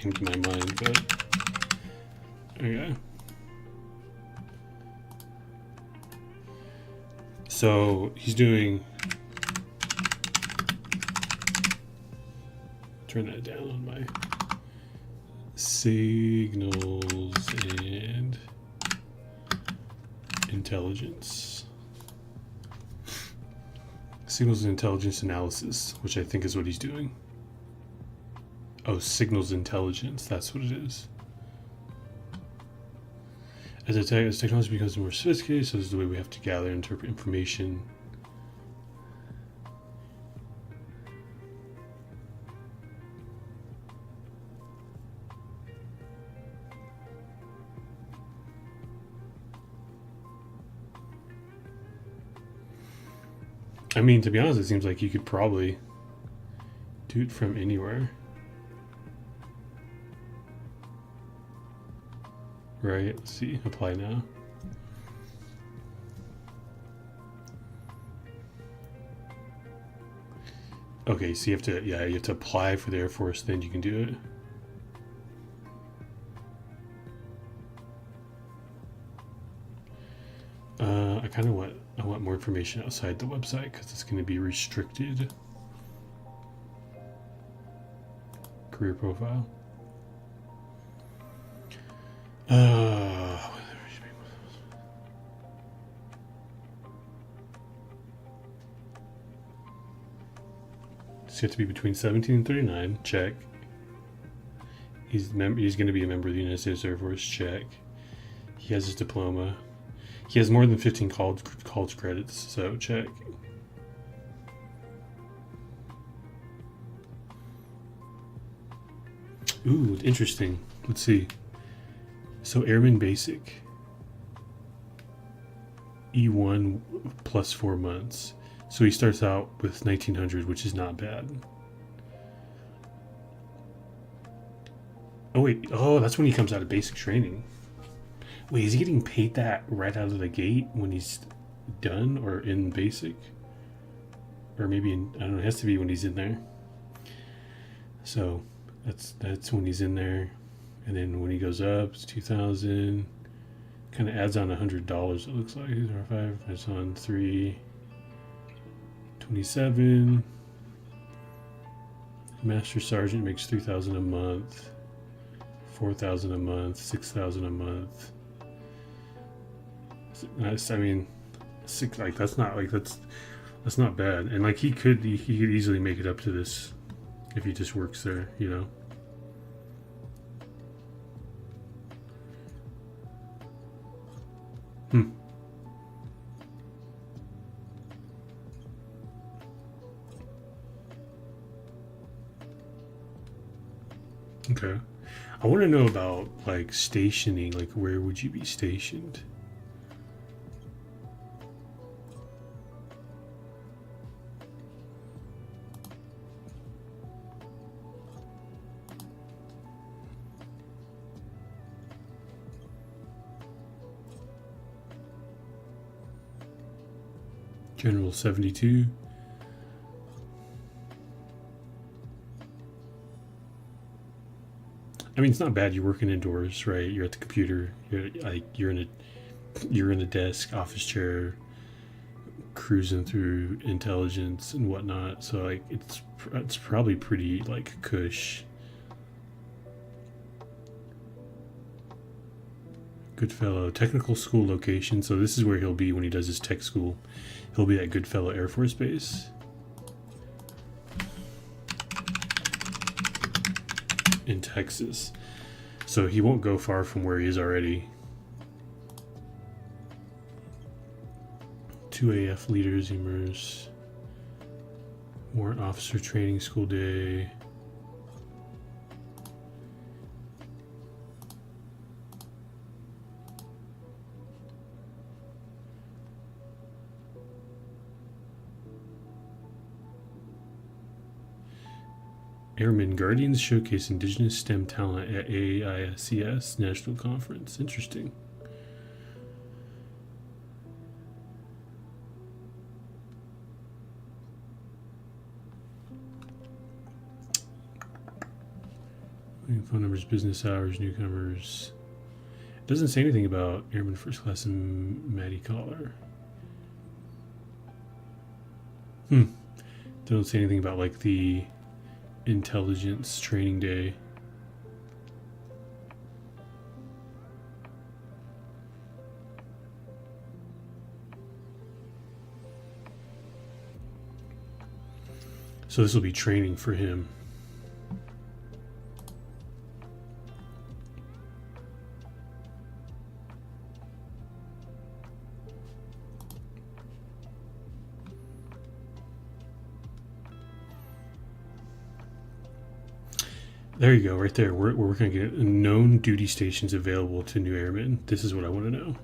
came to my mind, but okay. So he's doing, turn that down on my signals and intelligence. Signals and intelligence analysis, which I think is what he's doing. Oh, signals intelligence, that's what it is. As technology becomes more sophisticated, so this is the way we have to gather and interpret information. I mean, to be honest, it seems like you could probably do it from anywhere. Right, let's see, apply now. Okay, so you have to, yeah, you have to apply for the Air Force, then you can do it. I want more information outside the website because it's going to be restricted. Career profile. So you have to be between 17 and 39. Check. He's going to be a member of the United States Air Force. Check. He has his diploma. He has more than 15 college credits, so check. Ooh, interesting. Let's see. So Airman Basic. E1 plus 4 months. So he starts out with 1900, which is not bad. Oh wait, oh, that's when he comes out of basic training. Wait, is he getting paid that right out of the gate when he's done or in basic? Or maybe in, I don't know, it has to be when he's in there. So that's when he's in there. And then when he goes up, it's 2,000. Kind of adds on $100, it looks like. 5, that's on 3, 27. Master Sergeant makes 3,000 a month. 4,000 a month, 6,000 a month. I mean, that's not bad. And like he could easily make it up to this if he just works there, you know. Okay. I want to know about like stationing, like where would you be stationed? General 72. I mean, it's not bad. You're working indoors, right? You're at the computer. You're in a desk, office chair, cruising through intelligence and whatnot. So like, it's probably pretty like cush. Goodfellow technical school location. So this is where he'll be when he does his tech school. He'll be at Goodfellow Air Force Base in Texas. So he won't go far from where he is already. 2 AF leaders immerse. Warrant officer training school day. Airmen Guardians showcase indigenous STEM talent at AICS National Conference. Interesting. phone numbers, business hours, newcomers. It doesn't say anything about Airman First Class and Maddie Collar. Don't say anything about like the intelligence training day. So this will be training for him. There you go, right there. We're going to get known duty stations available to new airmen. This is what I want to know.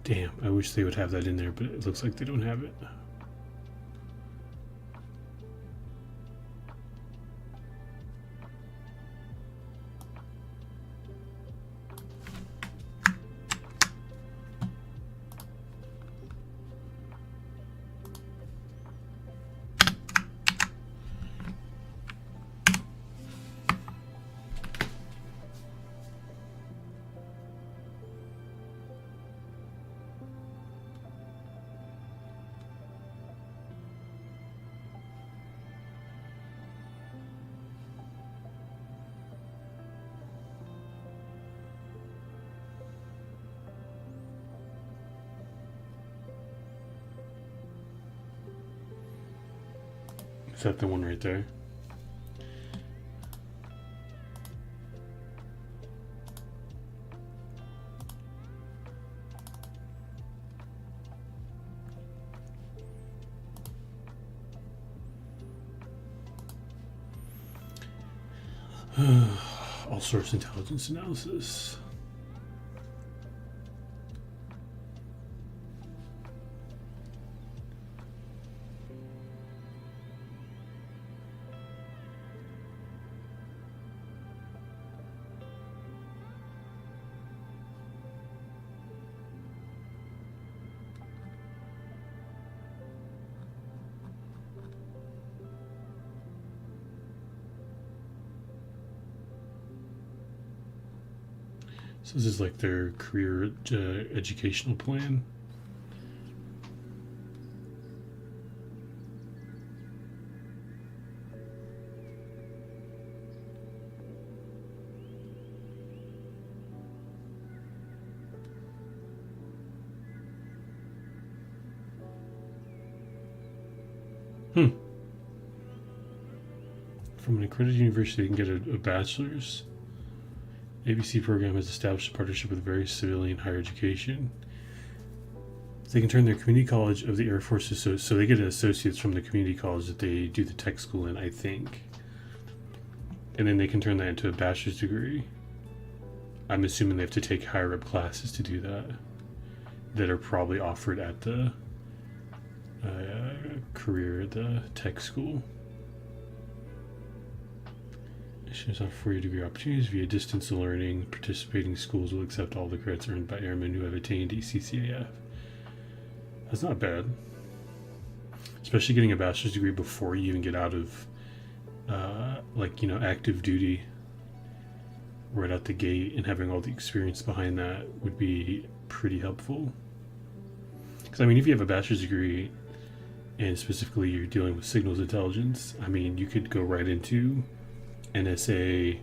Damn, I wish they would have that in there, but it looks like they don't have it. Is that the one right there? All source intelligence analysis. So this is like their career educational plan. From an accredited university, you can get a bachelor's. ABC program has established a partnership with various civilian higher education. They can turn their community college of the Air Force so they get associates from the community college that they do the tech school in, I think. And then they can turn that into a bachelor's degree. I'm assuming they have to take higher up classes to do that are probably offered at the the tech school. Missions offer 4-year-degree opportunities via distance learning. Participating schools will accept all the credits earned by airmen who have attained ACCAF. That's not bad. Especially getting a bachelor's degree before you even get out of, active duty right out the gate, and having all the experience behind that would be pretty helpful. Because, I mean, if you have a bachelor's degree and specifically you're dealing with signals intelligence, I mean, you could go right into NSA,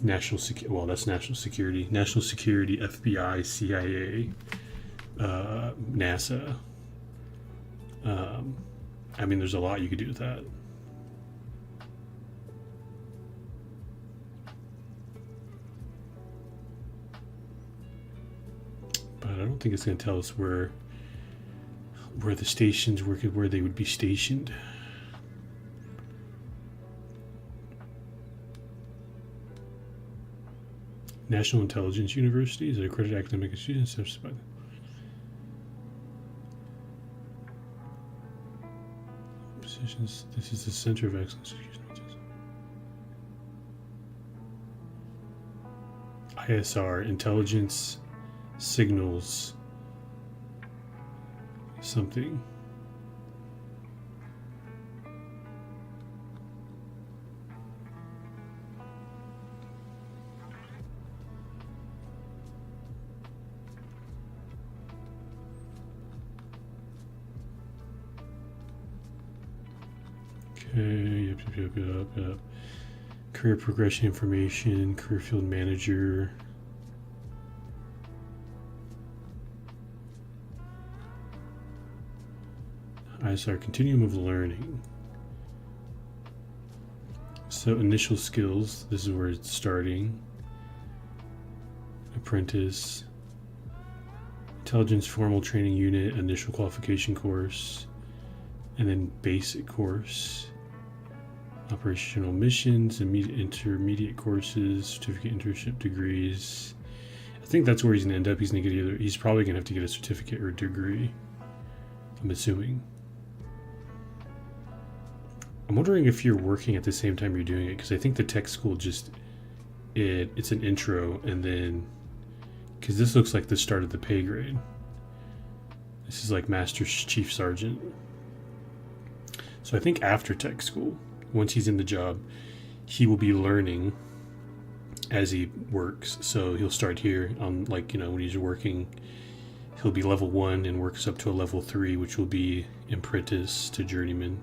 national security. Well, that's national security, FBI, CIA, NASA. I mean, there's a lot you could do with that. But I don't think it's going to tell us where the stations were, where they would be stationed. National Intelligence University is an accredited academic institution. Positions. This is the center of excellence. ISR, Intelligence, Signals, something. Okay, yep. Career progression information, career field manager. ISR continuum of learning. So initial skills, this is where it's starting. Apprentice. Intelligence formal training unit, initial qualification course. And then basic course. Operational missions, intermediate courses, certificate internship degrees. I think that's where he's gonna end up. He's probably gonna have to get a certificate or a degree, I'm assuming. I'm wondering if you're working at the same time you're doing it, because I think the tech school it's an intro, and then, because this looks like the start of the pay grade. This is like Master Chief Sergeant. So I think after tech school, once he's in the job, he will be learning as he works. So he'll start here on, like, when he's working, he'll be level 1 and works up to a level 3, which will be apprentice to journeyman.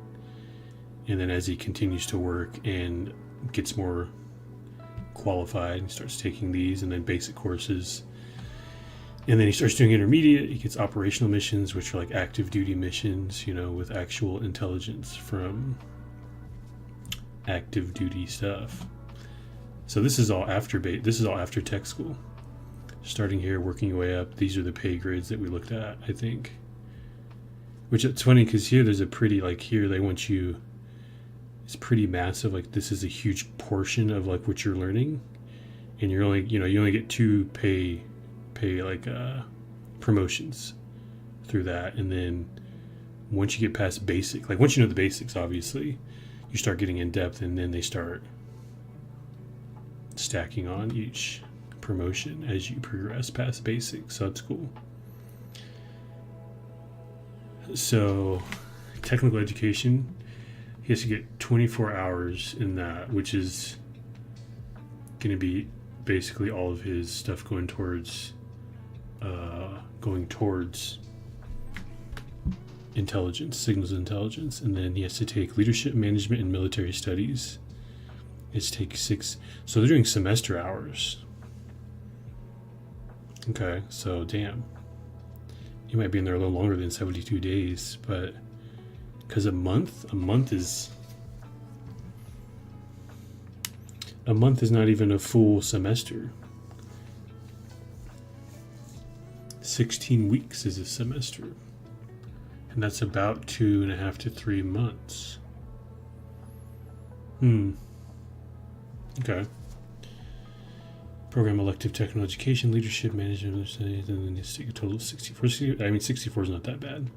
And then as he continues to work and gets more qualified, he starts taking these and then basic courses. And then he starts doing intermediate. He gets operational missions, which are like active duty missions, with actual intelligence from active duty stuff. So this is all after tech school. Starting here, working your way up. These are the pay grades that we looked at, I think. Which it's funny because here there's a pretty, like, here they want you, it's pretty massive. Like, this is a huge portion of like what you're learning, and you're only, you only get 2 pay like promotions through that. And then once you get past basic, like once you know the basics, obviously, you start getting in depth, and then they start stacking on each promotion as you progress past basics. So that's cool. So technical education, he has to get 24 hours in that, which is going to be basically all of his stuff going towards intelligence, signals intelligence. And then he has to take leadership, management, and military studies. It's take 6. So they're doing semester hours. Okay, so damn. You might be in there a little longer than 72 days, but because a month is not even a full semester. 16 weeks is a semester. And that's about 2.5 to 3 months. Okay. Program elective technical education, leadership, management, and then you take a total of 64. 64 is not that bad.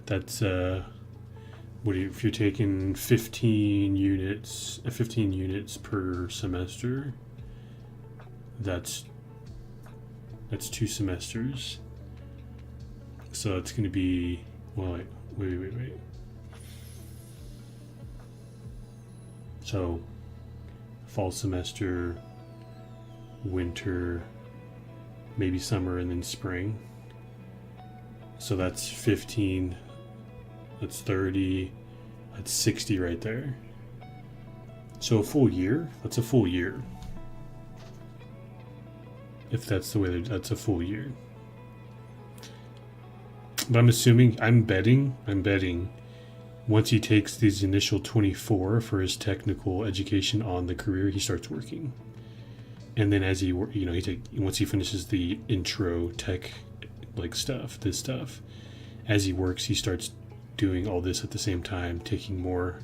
That's if you're taking 15 units per semester, that's 2 semesters. So it's going to be, well, wait. So fall semester, winter, maybe summer, and then spring. So that's 15, that's 30, that's 60 right there. So a full year, that's a full year. If that's the way that's a full year. But I'm betting once he takes these initial 24 for his technical education on the career, he starts working. And then as once he finishes the intro tech, like this stuff, as he works, he starts doing all this at the same time, taking more,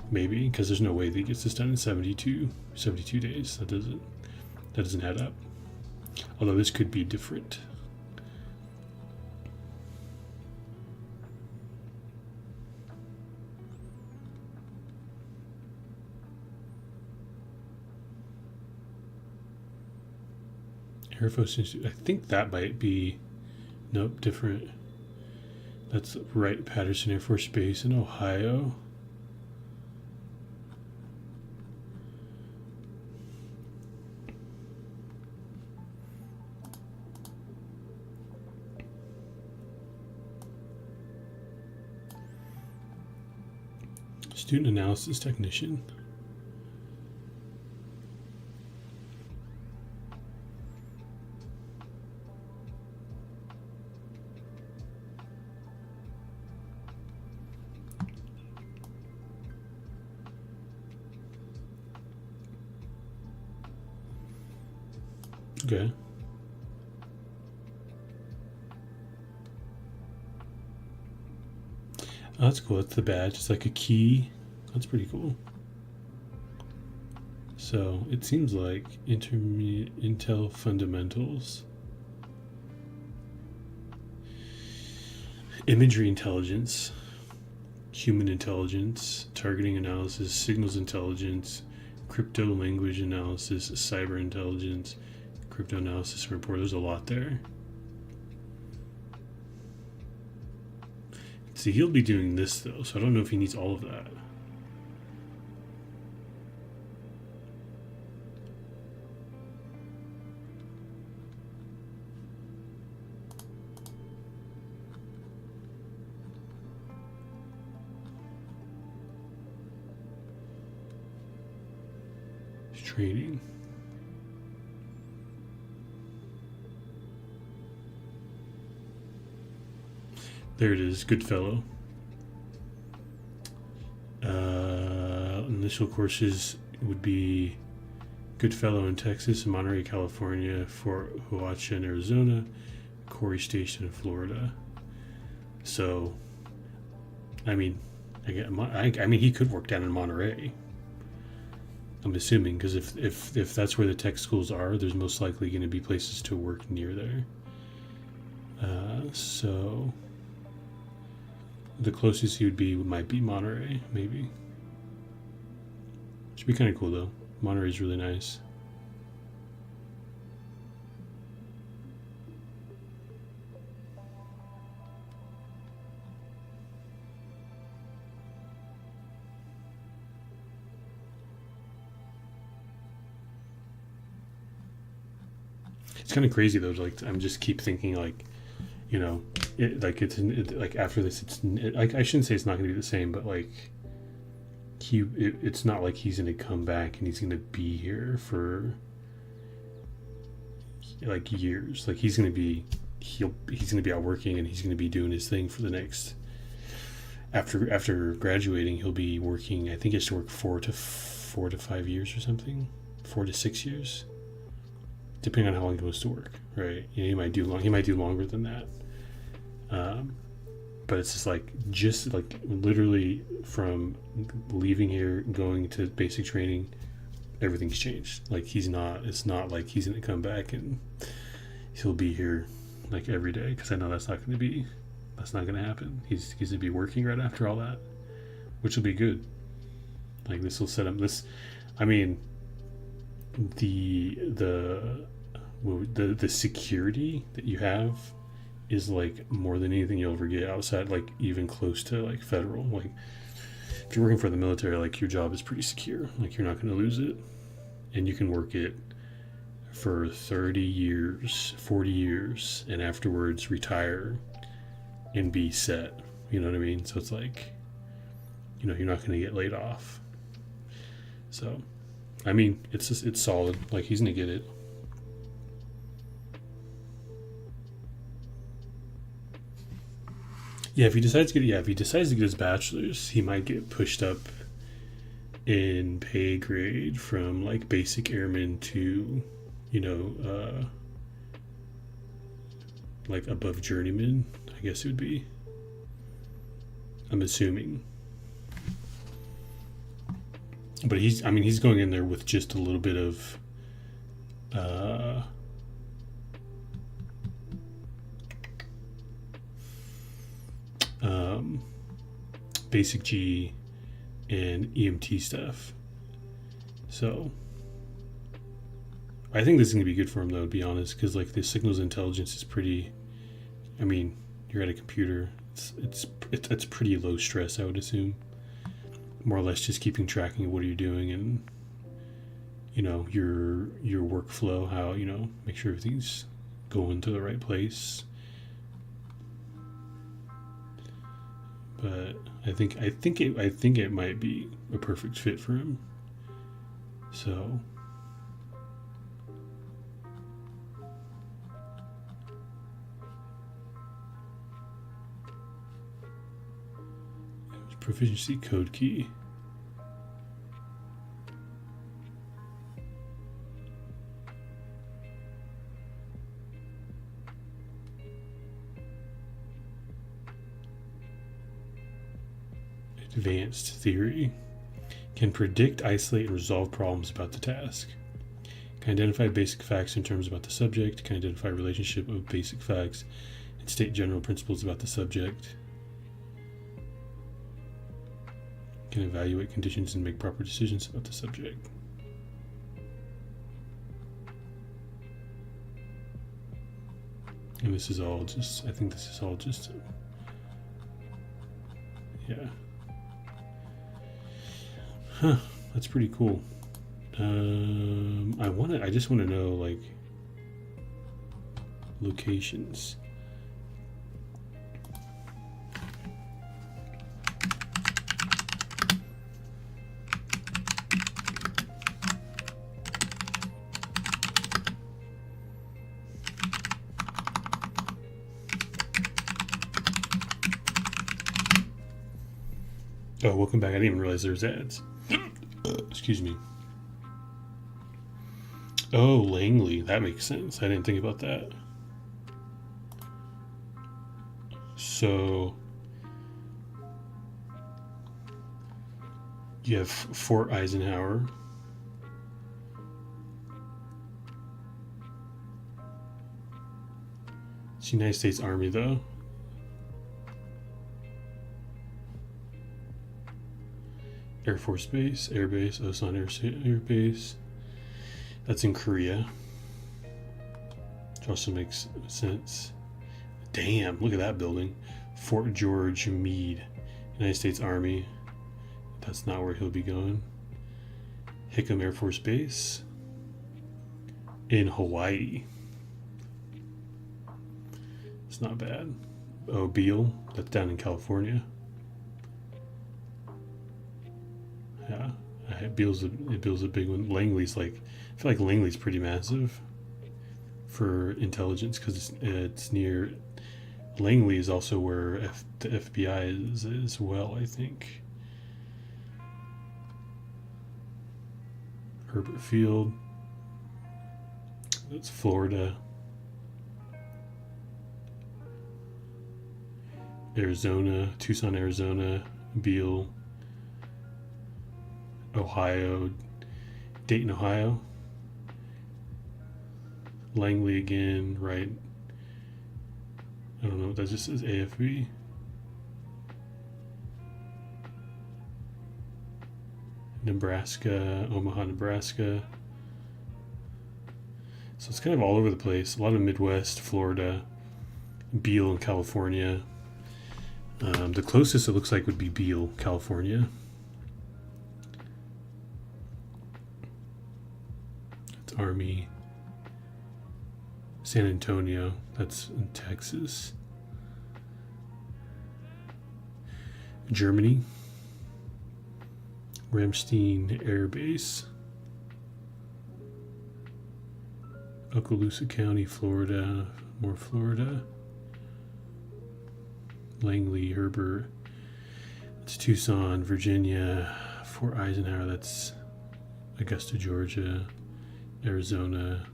maybe, because there's no way that he gets this done in 72 days. That doesn't add up. Although this could be different. Air Force Institute. I think that might be, nope, different. That's right, Patterson Air Force Base in Ohio. Student analysis technician. Okay. Oh, that's cool. That's the badge. It's like a key. That's pretty cool. So it seems like intermediate Intel fundamentals, imagery intelligence, human intelligence, targeting analysis, signals intelligence, crypto language analysis, cyber intelligence, crypto analysis report. There's a lot there. See, he'll be doing this though, so I don't know if he needs all of that. Training. There it is, Goodfellow. Initial courses would be Goodfellow in Texas, Monterey, California, Fort Huacha in Arizona, Corey Station in Florida. So, I mean, I mean, he could work down in Monterey. I'm assuming, because if that's where the tech schools are, there's most likely going to be places to work near there. So the closest he would be might be Monterey, maybe. Should be kind of cool though. Monterey's really nice. It's kind of crazy though. Like I'm just keep thinking like, you know, like after this, like I shouldn't say it's not going to be the same, but like it's not like he's going to come back and he's going to be here for like years. Like he's going to be out working and he's going to be doing his thing for the next. After graduating, he'll be working. I think he has to work 4 to 5 years or something, 4 to 6 years. Depending on how long he goes to work, right? You know, he might do longer than that. But it's just like literally from leaving here, going to basic training, everything's changed. Like it's not like he's gonna come back and he'll be here like every day, because I know that's not gonna happen. He's gonna be working right after all that, which will be good. Like this will set up this. I mean, the security that you have is like more than anything you'll ever get outside, like even close to like federal. Like if you're working for the military, like your job is pretty secure. Like you're not going to lose it, and you can work it for 30 years, 40 years, and afterwards retire and be set. You know what I mean? So it's like, you know, you're not going to get laid off. So I mean, it's solid. Like he's gonna get it. Yeah, if he decides to get his bachelor's, he might get pushed up in pay grade from like basic airman to, you know, like above journeyman. I guess it would be. I'm assuming. But he's going in there with just a little bit of basic G and EMT stuff. So I think this is going to be good for him though, to be honest, because like the signals intelligence is pretty, I mean, you're at a computer, It's pretty low stress, I would assume. More or less just keeping track of what you're doing and your workflow, how make sure everything's going to the right place. But I think it might be a perfect fit for him. So proficiency code key. Advanced theory. Can predict, isolate, and resolve problems about the task. Can identify basic facts and terms about the subject. Can identify relationship of basic facts and state general principles about the subject. Can evaluate conditions and make proper decisions about the subject. And this is all just, I think this is all just, yeah. Huh, that's pretty cool. I just want to know, like, locations. Oh, welcome back. I didn't even realize there's ads. Excuse me. Oh, Langley. That makes sense. I didn't think about that. So you have Fort Eisenhower. It's the United States Army, though. Air Force Base, Air Base, Osan Air Base. That's in Korea. Which also makes sense. Damn, look at that building. Fort George Meade, United States Army. That's not where he'll be going. Hickam Air Force Base in Hawaii. It's not bad. Oh, Beale, that's down in California. Yeah, Beale's a big one. Langley's like, I feel like Langley's pretty massive for intelligence because it's near. Langley is also where the FBI is as well, I think. Herbert Field. That's Florida. Arizona, Tucson, Arizona, Beale. Ohio, Dayton, Ohio. Langley again, right? I don't know, that just says AFB. Nebraska, Omaha, Nebraska. So it's kind of all over the place. A lot of Midwest, Florida, Beale in California. The closest it looks like would be Beale, California. Army. San Antonio, that's in Texas. Germany. Ramstein Air Base. Okaloosa County, Florida. More Florida. Langley, Herbert. That's Tucson, Virginia. Fort Eisenhower, that's Augusta, Georgia. Arizona.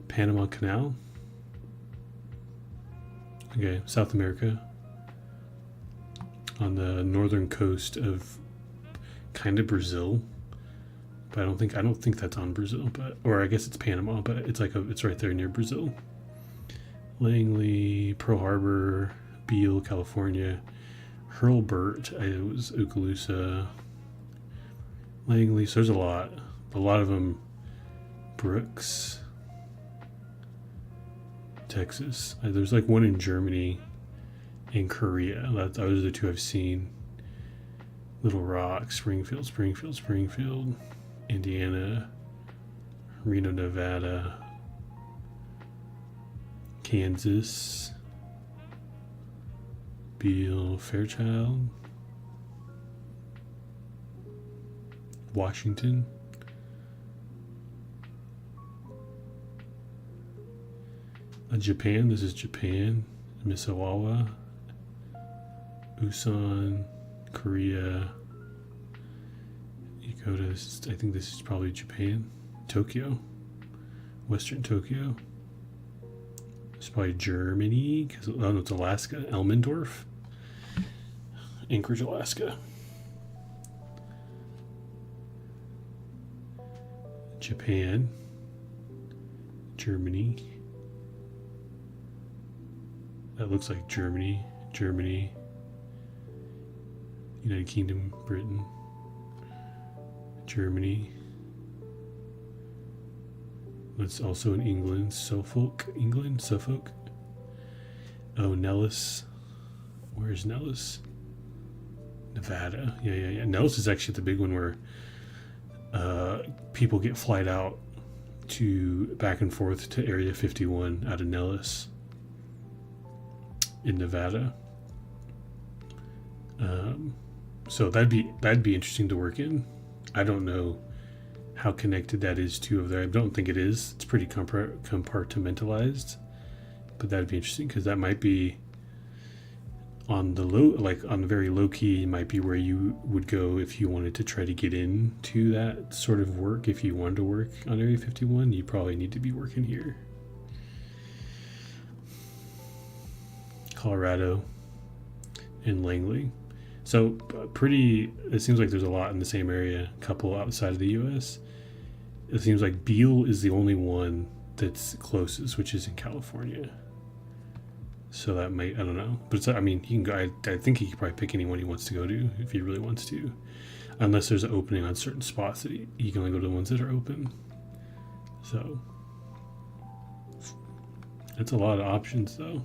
Panama Canal. Okay, South America. On the northern coast of kind of Brazil. But I don't think that's on Brazil, or I guess it's Panama, but it's it's right there near Brazil. Langley, Pearl Harbor, Beale, California. Hurlburt, it was Okaloosa. Langley, so there's a lot of them. Brooks, Texas. There's like one in Germany and Korea. Those are the two I've seen. Little Rock, Springfield, Indiana, Reno, Nevada, Kansas, Beale, Fairchild, Washington, Japan. This is Japan, Misawa, Usan, Korea. You go to, I think this is probably Japan, Tokyo, Western Tokyo. It's probably Germany, because no, it's Alaska, Elmendorf, Anchorage, Alaska. Japan, Germany. That looks like Germany, United Kingdom, Britain, Germany. That's also in England, Suffolk. Oh, Nellis. Where's Nellis? Nevada. Yeah. Nellis is actually the big one where people get flight out to back and forth to Area 51 out of Nellis in Nevada. So that'd be interesting to work in. I don't know how connected that is to over there. I don't think it is. It's pretty compartmentalized, but that'd be interesting because that might be on the low, like on the very low key, might be where you would go if you wanted to try to get into that sort of work. If you wanted to work on Area 51, you probably need to be working here. Colorado and Langley. So it seems like there's a lot in the same area, a couple outside of the US. It seems like Beale is the only one that's closest, which is in California. So that might, I don't know. But it's, I mean, he can go, I think he could probably pick anyone he wants to go to if he really wants to. Unless there's an opening on certain spots that he can only go to the ones that are open. So that's a lot of options though.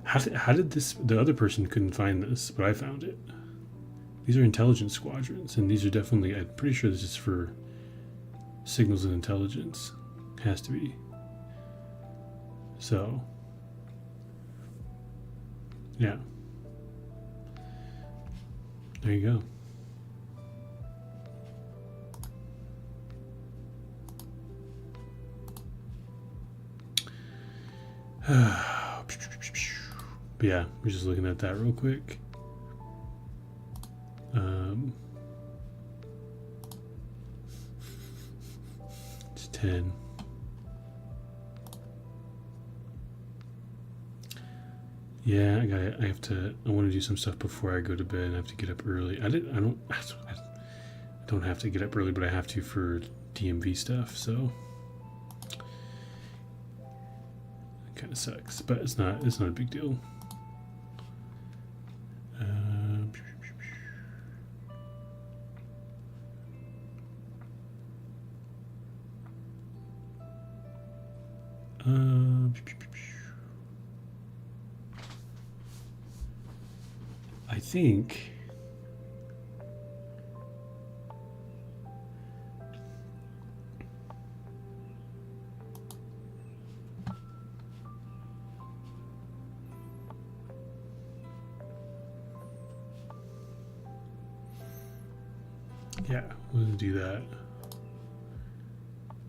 How did the other person couldn't find this, but I found it. These are intelligence squadrons, and these are definitely, I'm pretty sure this is for signals and intelligence. Has to be. So, yeah. There you go. But yeah, we're just looking at that real quick. It's 10. Yeah, I want to do some stuff before I go to bed. I have to get up early. I don't have to get up early, but I have to for DMV stuff, so it kind of sucks, but it's not a big deal. I think yeah, we're gonna do that.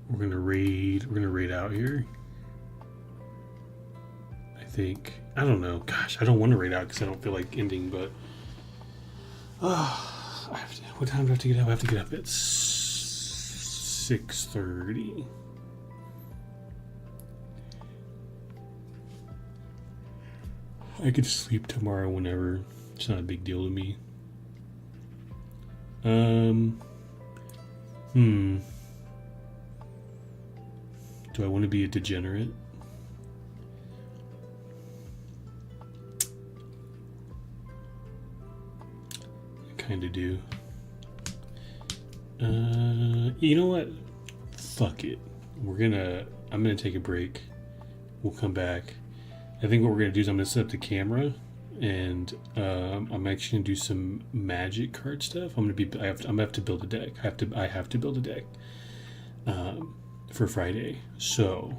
We're gonna raid out here. I don't know. Gosh, I don't want to raid out because I don't feel like ending, but what time do I have to get up? I have to get up at 6:30. I could sleep tomorrow whenever. It's not a big deal to me. Do I want to be a degenerate? Kind of do. You know what? Fuck it. I'm gonna take a break We'll come back. I think what we're gonna do is I'm gonna set up the camera, and I'm actually gonna do some magic card stuff. I'm gonna have to build a deck. I have to build a deck for Friday. So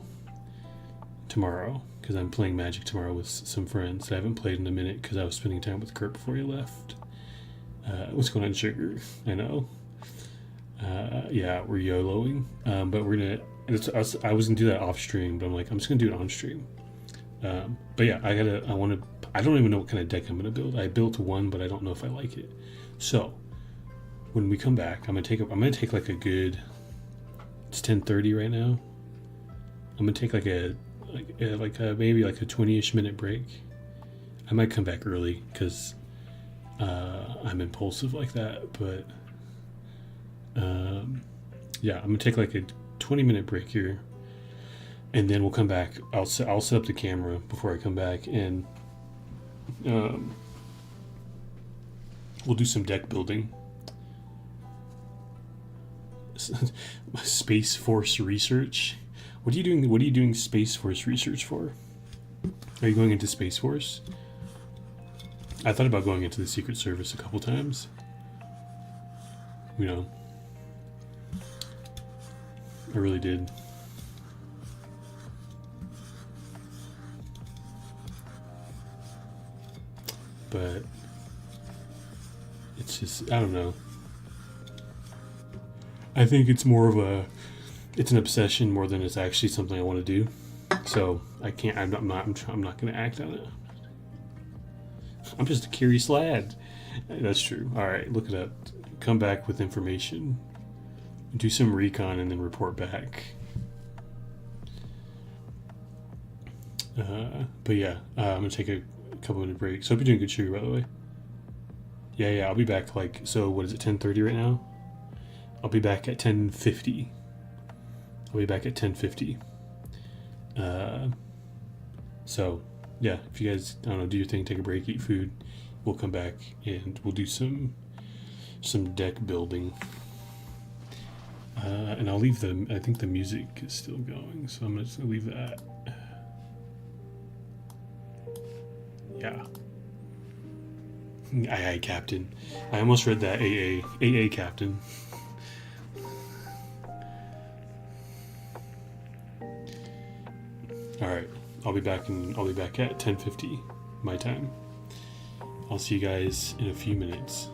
tomorrow, because I'm playing Magic tomorrow with some friends that I haven't played in a minute because I was spending time with Kurt before he left. What's going on, Sugar? I know. Yeah, we're YOLOing, but we're gonna. I was gonna do that off stream, but I'm like, I'm just gonna do it on stream. But yeah, I don't even know what kind of deck I'm gonna build. I built one, but I don't know if I like it. So when we come back, I'm gonna take like a good. It's 10:30 right now. I'm gonna take maybe like a 20-ish minute break. I might come back early because I'm impulsive like that, but yeah, I'm gonna take like a 20-minute break here, and then we'll come back. I'll set up the camera before I come back, and we'll do some deck building. Space Force research. What are you doing? What are you doing Space Force research for? Are you going into Space Force? I thought about going into the Secret Service a couple times. You know, I really did. But it's just, I don't know. I think it's more of it's an obsession more than it's actually something I want to do. So I'm not going to act on it. I'm just a curious lad. That's true. All right, look it up. Come back with information. Do some recon and then report back. But yeah, I'm gonna take a couple minute break. So hope you're doing good, Sugar, by the way. Yeah, I'll be back. Like, so what is it? 10:30 right now. I'll be back at 10:50. I'll be back at 10:50. So yeah, if you guys, I don't know, do your thing, take a break, eat food. We'll come back and we'll do some deck building. And I'll leave I think the music is still going, so I'm just gonna leave that. Yeah. Aye, Captain. I almost read that AA Captain. All right, I'll be back at 10:50 my time. I'll see you guys in a few minutes.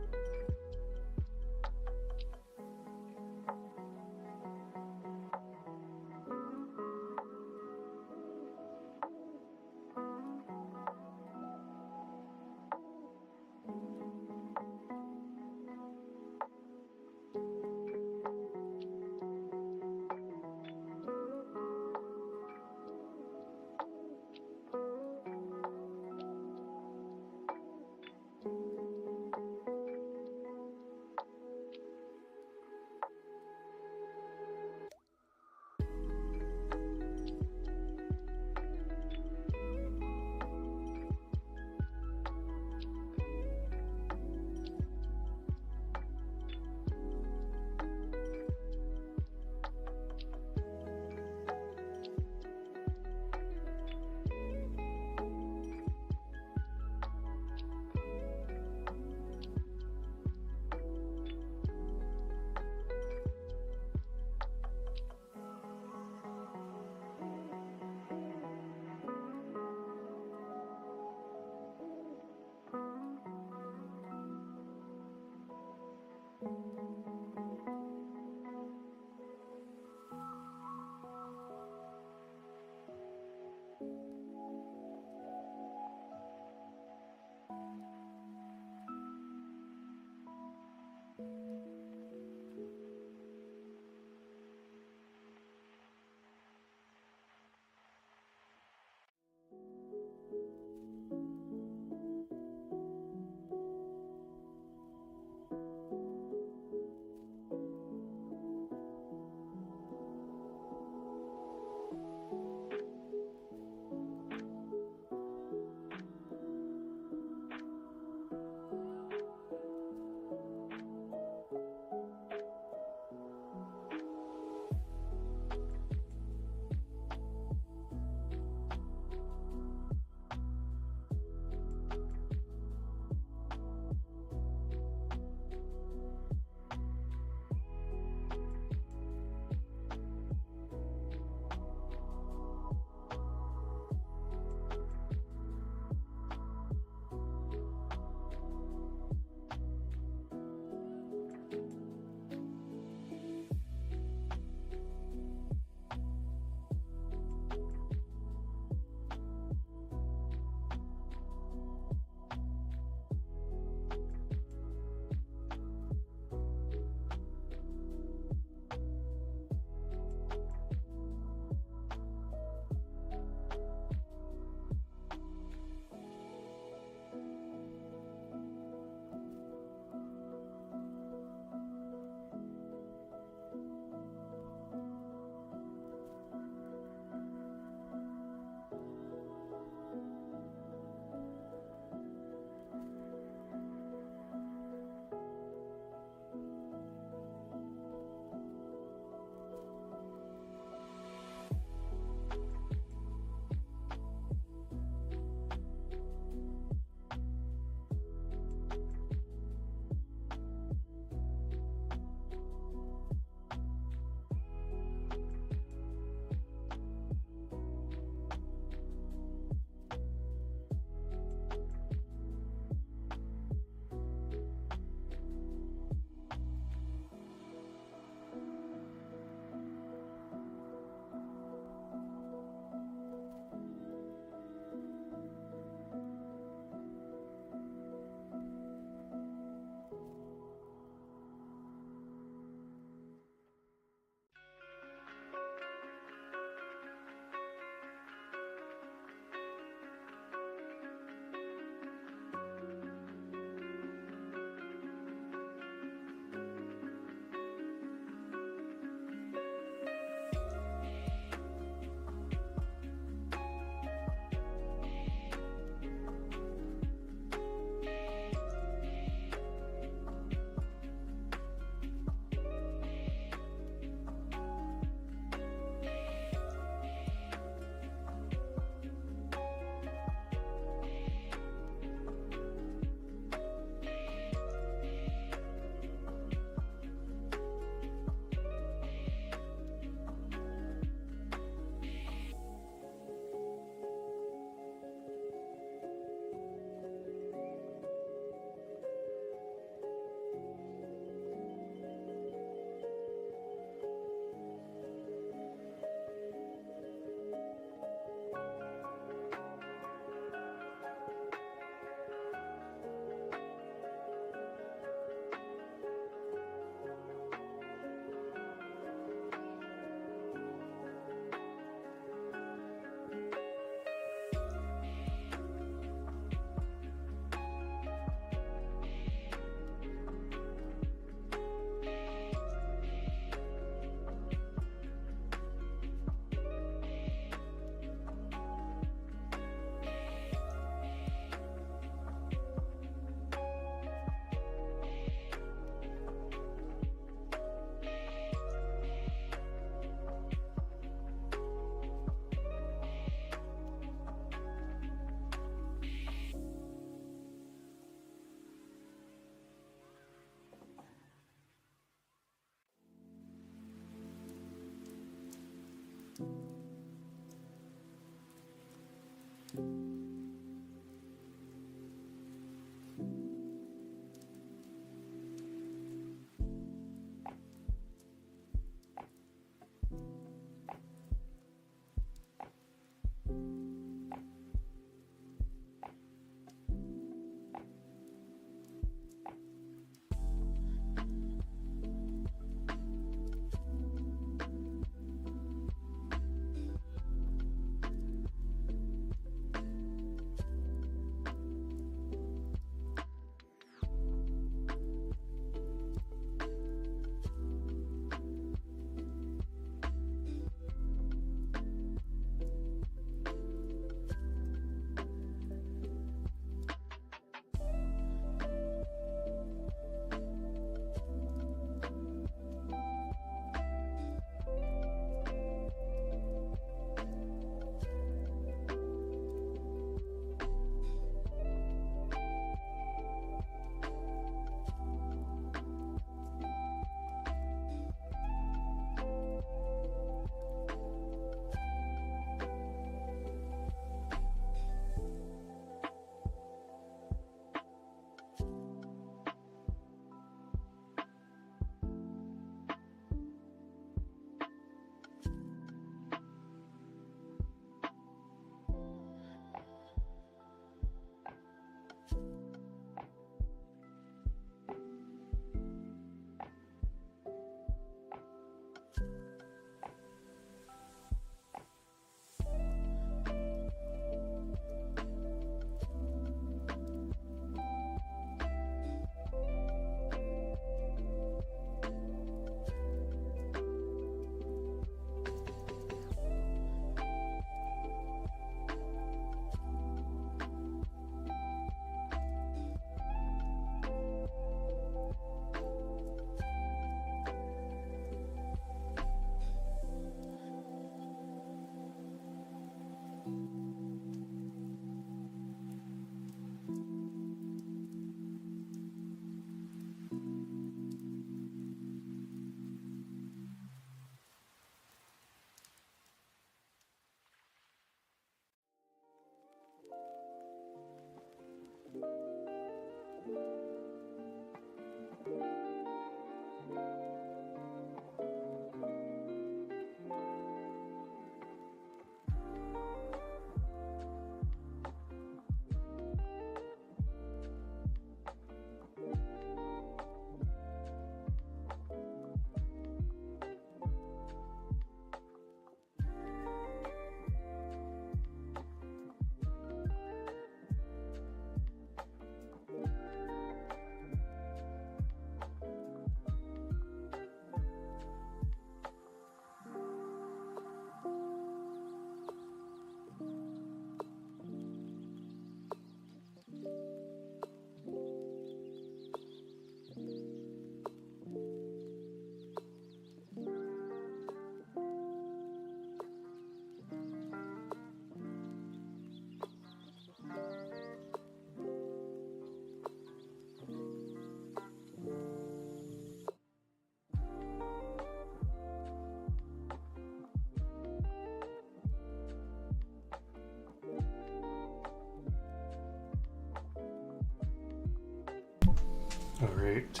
Alright.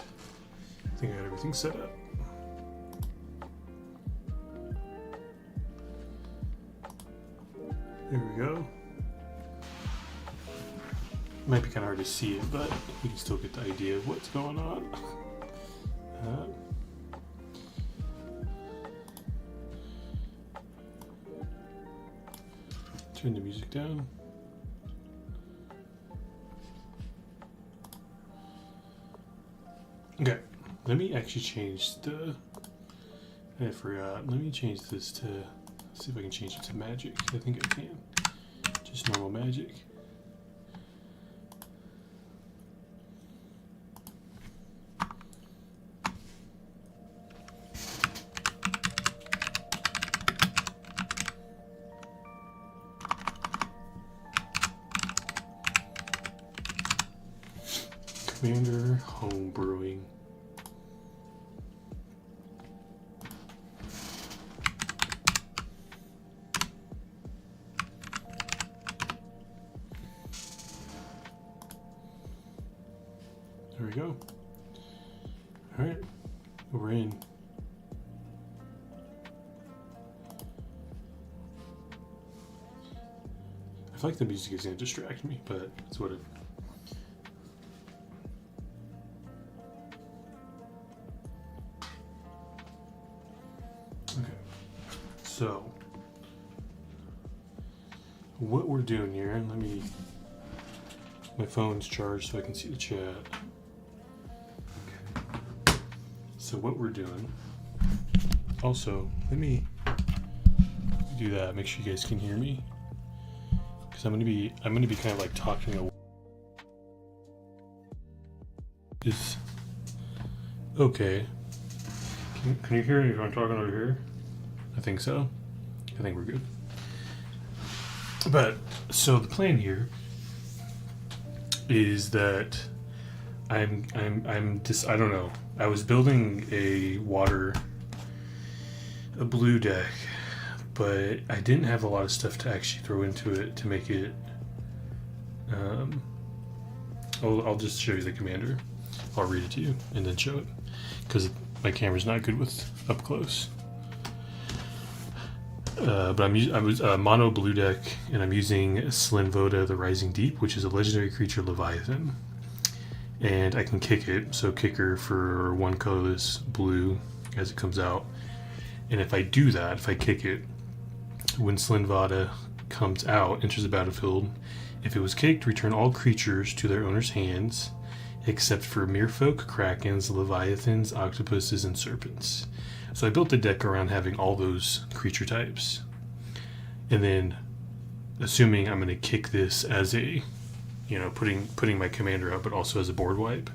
I think I got everything set up. There we go. Might be kind of hard to see it, but we can still get the idea of what's going on. Turn the music down. Okay, let me actually change the. I forgot. Let me change this to. See if I can change it to magic. I think I can. Just normal magic. Commander home brewing. There we go. All right, we're in. I feel like the music is gonna distract me, but it's what it. Okay, so what we're doing here, and let me. My phone's charged so I can see the chat. Okay. So what we're doing. Also, let me do that. Make sure you guys can hear me, because I'm gonna be kind of like talking away. Is okay. Can you hear me if I'm talking over here? I think so. I think we're good. But so the plan here is that I'm just, I don't know. I was building a blue deck, but I didn't have a lot of stuff to actually throw into it to make it. I'll just show you the commander. I'll read it to you and then show it, because my camera's not good with up close. But I was mono blue deck, and I'm using Slinvoda the Rising Deep, which is a legendary creature Leviathan, and I can kick it. So kicker for one colorless blue as it comes out. And if I do that, if I kick it, when Slinvoda comes out, enters the battlefield, if it was kicked, return all creatures to their owner's hands, except for Merfolk, Krakens, Leviathans, Octopuses, and Serpents. So I built the deck around having all those creature types. And then, assuming I'm going to kick this as a, putting my commander out, but also as a board wipe.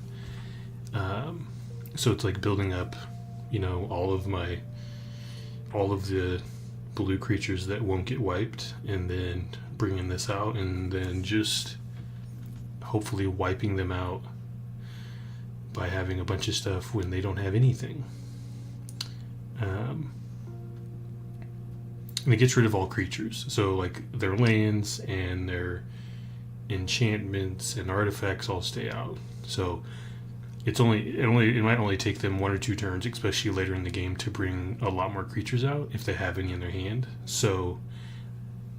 So it's like building up, all of the blue creatures that won't get wiped, and then bringing this out, and then just hopefully wiping them out by having a bunch of stuff when they don't have anything. And it gets rid of all creatures, so like their lands and their enchantments and artifacts all stay out. So it might only take them 1 or 2 turns, especially later in the game, to bring a lot more creatures out if they have any in their hand. So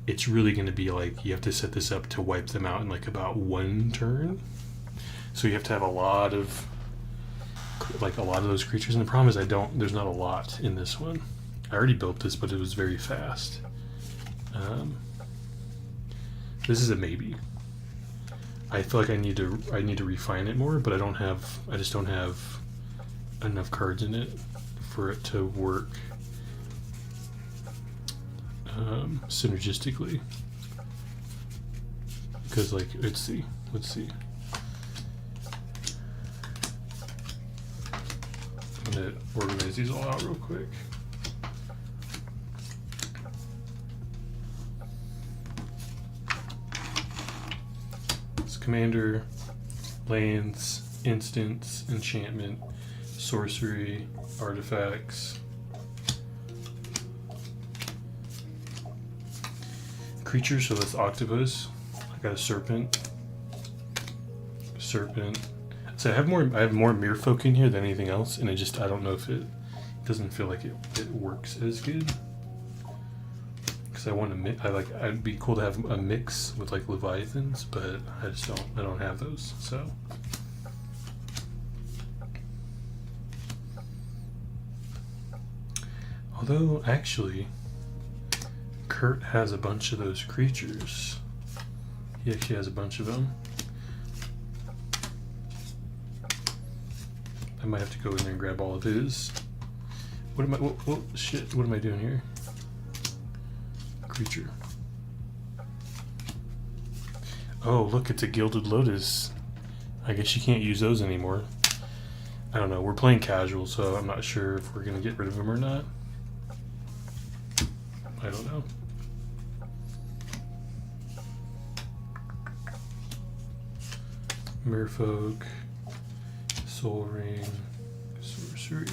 it's really going to be like you have to set this up to wipe them out in like about 1 turn. So you have to have a lot of those creatures, and the problem is there's not a lot in this one. I already built this, but it was very fast. This is a maybe. I feel like I need to refine it more, but I just don't have enough cards in it for it to work synergistically. Because let's see. I'm gonna organize these all out real quick. It's commander, lands, instants, enchantment, sorcery, artifacts, creatures. So that's octopus. I got a serpent. So I have more Merfolk in here than anything else, and I don't know if it doesn't feel like it works as good. Because I want to I'd be cool to have a mix with like Leviathans, but I don't have those. So although actually Kurt has a bunch of those creatures. He actually has a bunch of them. I might have to go in there and grab all of his. What am I? What shit? What am I doing here? Creature. Oh, look, it's a Gilded Lotus. I guess you can't use those anymore. I don't know. We're playing casual, so I'm not sure if we're gonna get rid of them or not. I don't know. Merfolk, Soul Ring, Sorcery.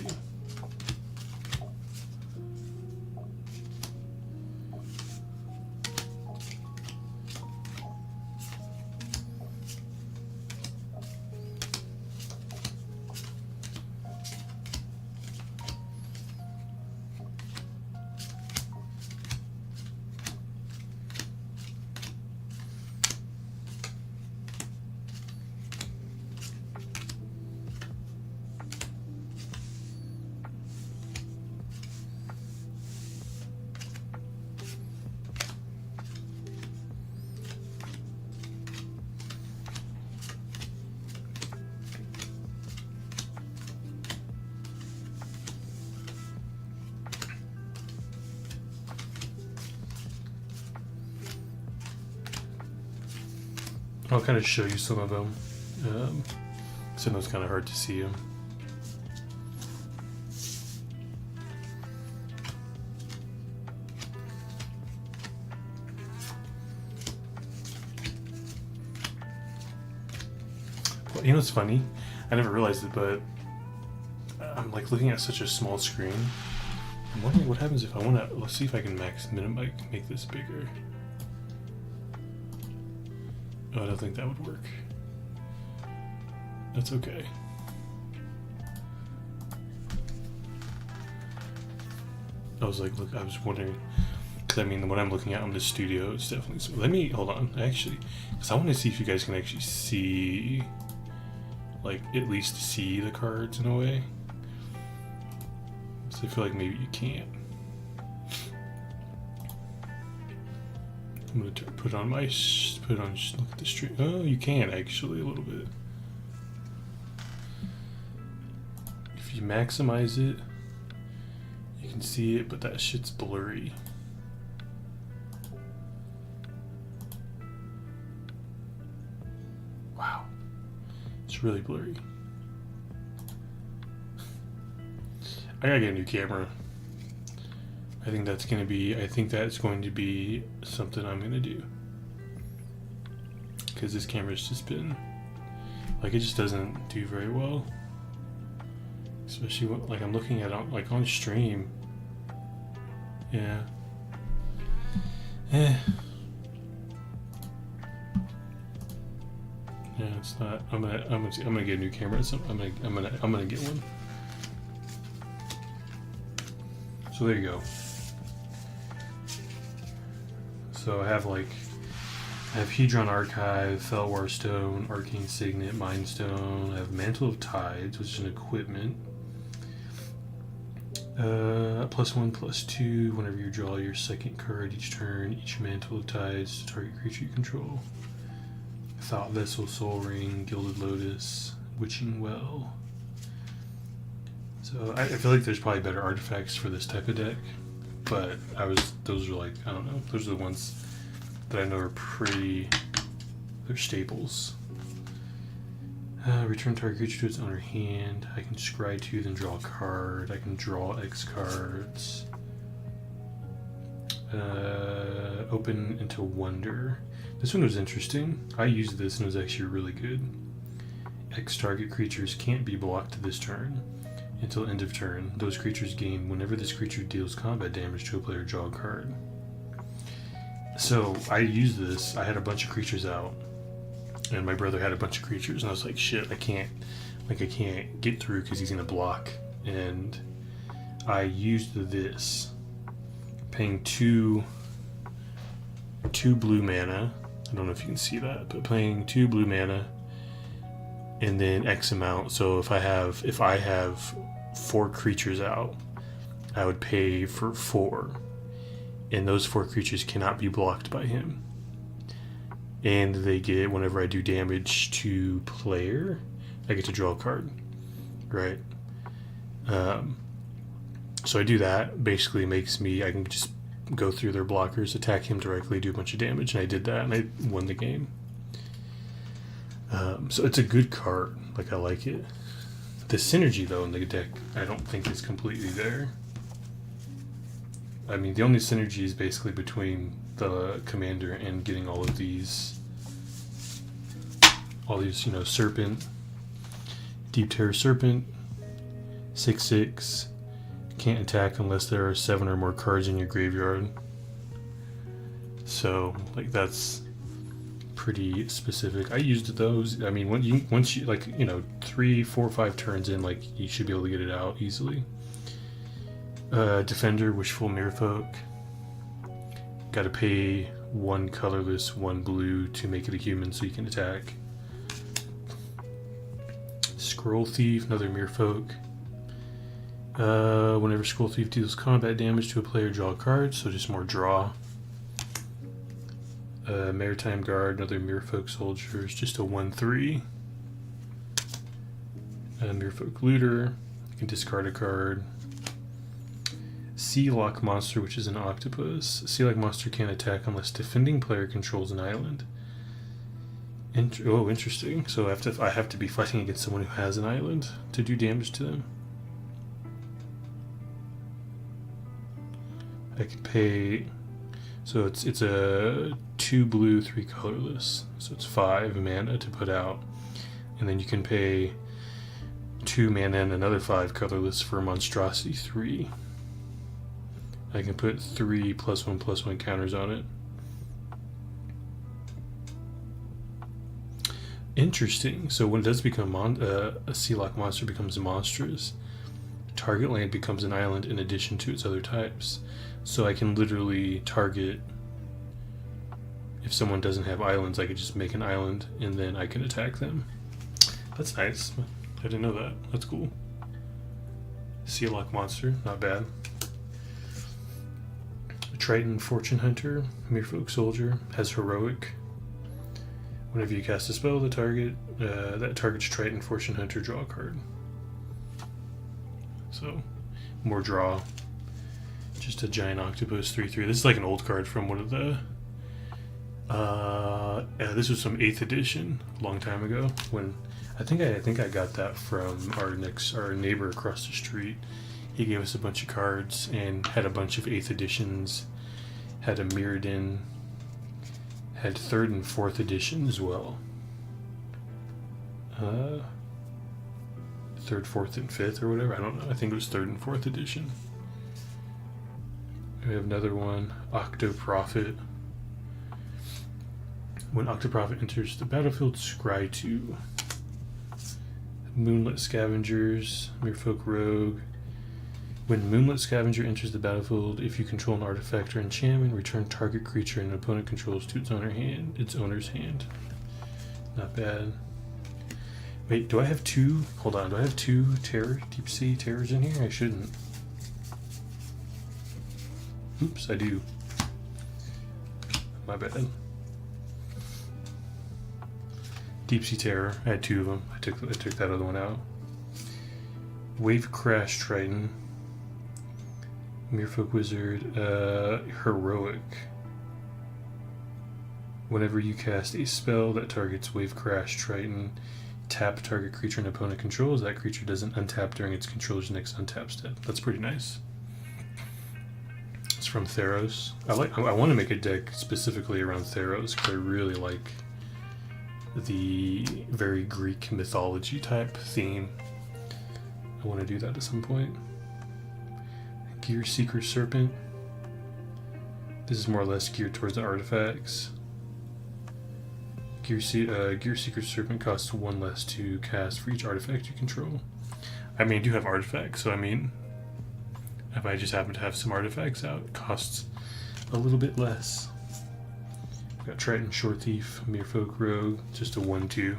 I'll kind of show you some of them. So it's kind of hard to see them. Well, you know what's funny? I never realized it, but I'm like looking at such a small screen. I'm wondering what happens if I want to. Let's see if I can make this bigger. Oh, I don't think that would work. That's okay. I was like, look, I was wondering, because I mean, when I'm looking at on the studio, it's definitely. So let me hold on, actually, because I want to see if you guys can actually see, like, at least see the cards in a way. So I feel like maybe you can't. I'm gonna put on look at the stream. Oh, you can actually a little bit. If you maximize it, you can see it, but that shit's blurry. Wow, it's really blurry. I gotta get a new camera. I think that's going to be something I'm going to do. Because this camera's just been, like, it just doesn't do very well. Especially when, like, I'm looking at it, like, on stream. Yeah. Yeah, it's not. I'm gonna get a new camera. I'm gonna get one. So there you go. So I have Hedron Archive, Felwar Stone, Arcane Signet, Mind Stone. I have Mantle of Tides, which is an equipment. +1/+2. Whenever you draw your second card each turn, each Mantle of Tides to target creature you control. Thought Vessel, Soul Ring, Gilded Lotus, Witching Well. So I feel like there's probably better artifacts for this type of deck. But those are like, I don't know, those are the ones that I know are they're staples. Return target creature to its owner hand. I can scry 2, then draw a card. I can draw X cards. Open into Wonder. This one was interesting. I used this and it was actually really good. X target creatures can't be blocked this turn. Until end of turn, those creatures gain whenever this creature deals combat damage to a player, draw a card. So I used this. I had a bunch of creatures out, and my brother had a bunch of creatures, and I was like, shit, I can't get through because he's gonna block. And I used this, paying two blue mana. I don't know if you can see that, but paying 2 blue mana, and then X amount. So if I have 4 creatures out, I would pay for 4, and those 4 creatures cannot be blocked by him. And they get, whenever I do damage to player, I get to draw a card, right? So I do that. Basically makes me, I can just go through their blockers, attack him directly, do a bunch of damage, and I did that, and I won the game. So it's a good card. Like, I like it. The synergy, though, in the deck, I don't think is completely there. I mean, the only synergy is basically between the commander and getting all these, you know, Serpent, Deep Terror Serpent, 6/6, can't attack unless there are 7 or more cards in your graveyard. So, like, that's pretty specific. I used those. I mean, once you like, you know, 3, 4, 5 turns in, like, you should be able to get it out easily. Defender, Wishful Merfolk. Got to pay 1 colorless, 1 blue to make it a human, so you can attack. Scroll Thief, another Merfolk. Whenever Scroll Thief deals combat damage to a player, draw a card, so just more draw. Maritime Guard, another Merfolk Soldiers, just a 1/3. Merfolk Looter, you can discard a card. Sea Lock Monster, which is an octopus. Sea Lock Monster can't attack unless defending player controls an island. Interesting. So I have to be fighting against someone who has an island to do damage to them. I could pay, so it's a 2 blue, 3 colorless, so it's 5 mana to put out, and then you can pay 2 mana and another 5 colorless for Monstrosity 3. I can put 3 +1/+1 counters on it. Interesting. So when it does become a Sea Lock Monster becomes monstrous, target land becomes an island in addition to its other types. So I can literally target, if someone doesn't have islands, I could just make an island and then I can attack them. That's nice. I didn't know that. That's cool. Sea Lock Monster, not bad. Triton Fortune Hunter, Merfolk Soldier, has Heroic. Whenever you cast a spell, that targets Triton Fortune Hunter, draw a card. So, more draw. Just a giant octopus, 3/3. This is like an old card from one of the. This was some 8th edition, a long time ago. When I think I got that from our neighbor across the street. He gave us a bunch of cards and had a bunch of 8th editions. Had a Mirrodin. Had 3rd and 4th edition as well. 3rd, 4th, and 5th or whatever. I don't know. I think it was 3rd and 4th edition. We have another one, Octoprophet. When Octoprophet enters the battlefield, scry 2. Moonlit Scavengers, Merfolk Rogue. When Moonlit Scavenger enters the battlefield, if you control an artifact or enchantment, return target creature an opponent controls to its owner's hand. Not bad. Wait, do I have 2? Hold on, do I have 2 Deep Sea Terrors in here? I shouldn't. Oops, I do. My bad. Deep Sea Terror. I had 2 of them. I took that other one out. Wave Crash Triton. Merfolk Wizard. Heroic. Whenever you cast a spell that targets Wave Crash Triton, tap target creature an opponent controls. That creature doesn't untap during its controller's next untap step. That's pretty nice. It's from Theros. I want to make a deck specifically around Theros because I really like the very Greek mythology type theme. I want to do that at some point. Gear Seeker Serpent. This is more or less geared towards the artifacts. Gear Seeker Serpent costs 1 less to cast for each artifact you control. I mean, I do have artifacts, so I mean, if I just happen to have some artifacts out, it costs a little bit less. I've got Triton, Shore Thief, Merfolk Rogue, just a 1/2.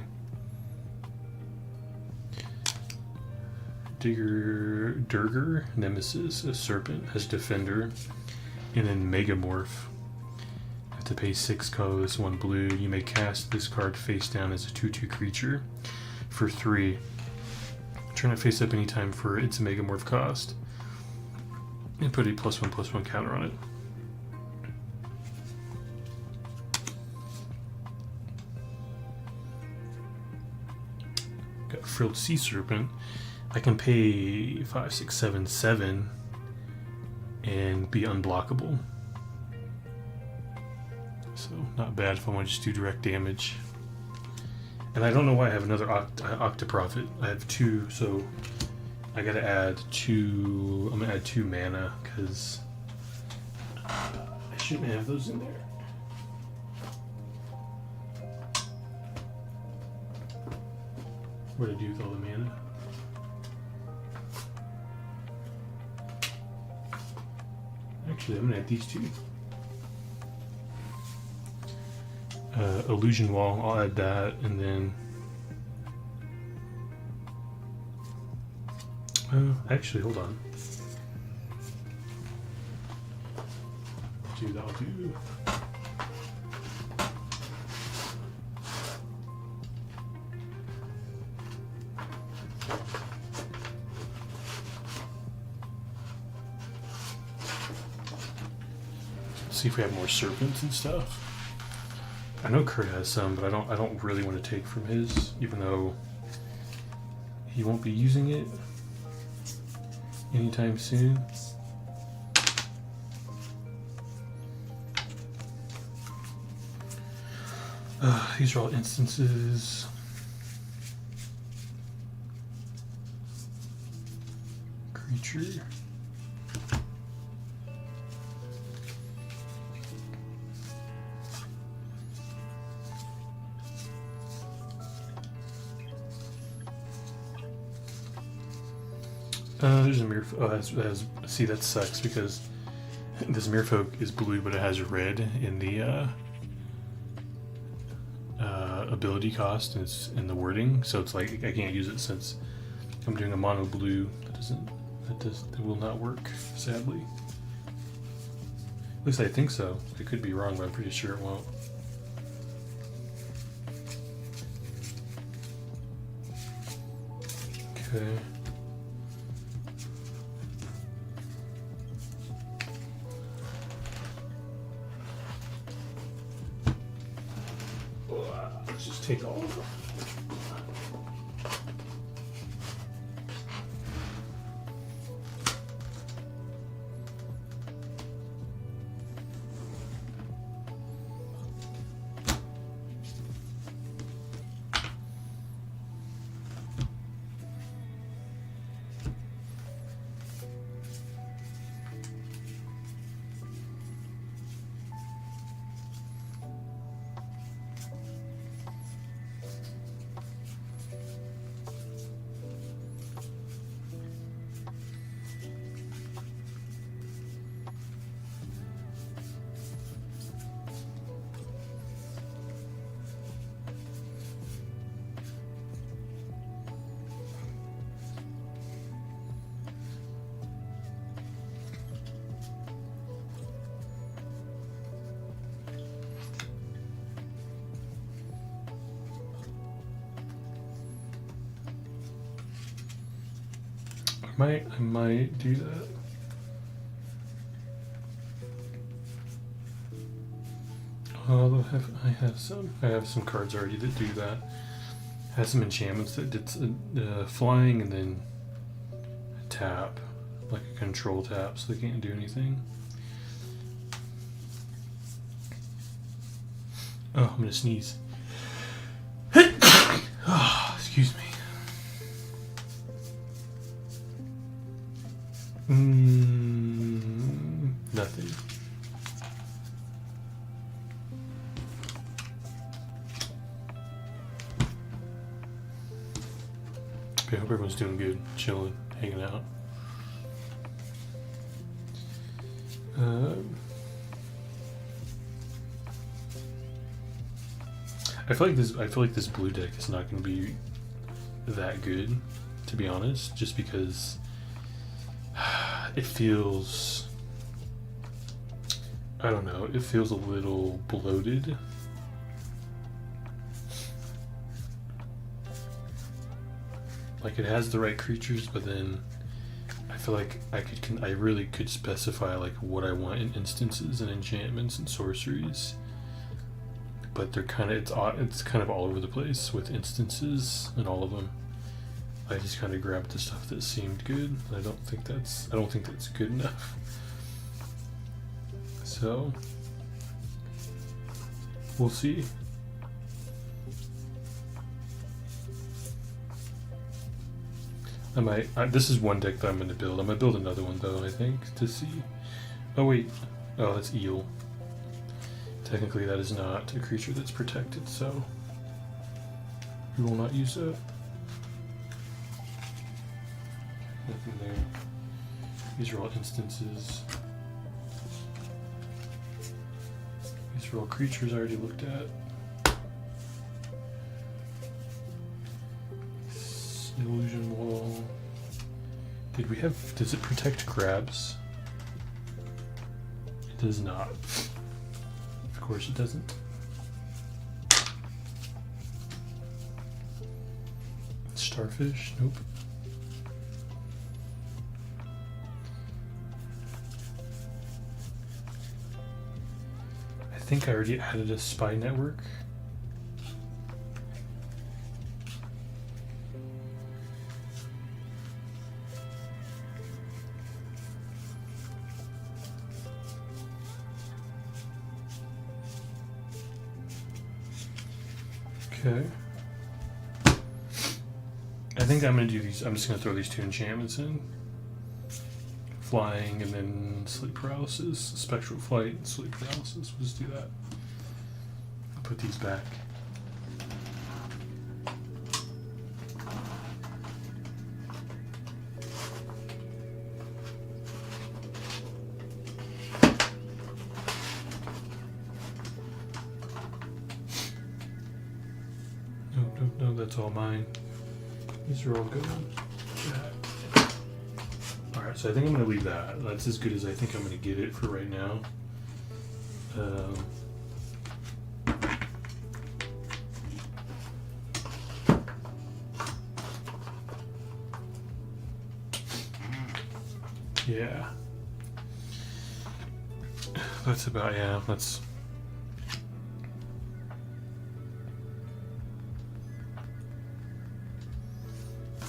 Durger, Nemesis, a Serpent, has Defender, and then Megamorph. Have to pay 6 colorless, 1 blue. You may cast this card face down as a 2/2 creature for 3. Turn it face up anytime for its Megamorph cost, and put a +1/+1 counter on it. Got Frilled Sea Serpent. I can pay 5, 6, 7, 7 and be unblockable. So not bad if I want to just do direct damage. And I don't know why I have another Octoprophet. I have 2, so I gotta add 2. I'm gonna add 2 mana because I shouldn't have those in there. What do I do with all the mana? Actually, I'm gonna add these 2. Illusion Wall, I'll add that, and then actually, hold on. Dude, I'll do. See if we have more serpents and stuff. I know Kurt has some, but I don't really want to take from his, even though he won't be using it anytime soon. These are all instances. Creature. There's a Merfolk. See, that sucks because this Merfolk is blue, but it has red in the ability cost, and it's in the wording. So it's like I can't use it since I'm doing a mono blue. That will not work, sadly. At least I think so. I could be wrong, but I'm pretty sure it won't. Okay. Let's just take all of them. I might do that. Although I have some cards already that do that. I have some enchantments that did flying and then tap, like a control tap, so they can't do anything. Oh, I'm gonna sneeze. Oh, excuse me. Nothing. I hope everyone's doing good, chilling, hanging out. I feel like this blue deck is not going to be that good, to be honest, just because it feels, I don't know, it feels a little bloated. Like, it has the right creatures, but then I feel like I really could specify like what I want in instances and enchantments and sorceries, but they're it's kind of all over the place with instances and all of them. I just kind of grabbed the stuff that seemed good. I don't think that's good enough. So we'll see. This is one deck that I'm going to build. I'm going to build another one though, I think, to see. Oh wait, oh that's Eel. Technically that is not a creature that's protected, so we will not use that. Nothing there. These are all instances. These are all creatures I already looked at. Illusion wall. Does it protect crabs? It does not. Of course it doesn't. Starfish? Nope. I think I already added a spy network. Okay. I think I'm going to do these. I'm just going to throw these two enchantments in. Flying and then sleep paralysis. Spectral flight and sleep paralysis. We'll just do that. I'll put these back. No, that's all mine. These are all good. Alright, so I think I'm going to leave that. That's as good as I think I'm going to get it for right now. Yeah. That's about, yeah, that's...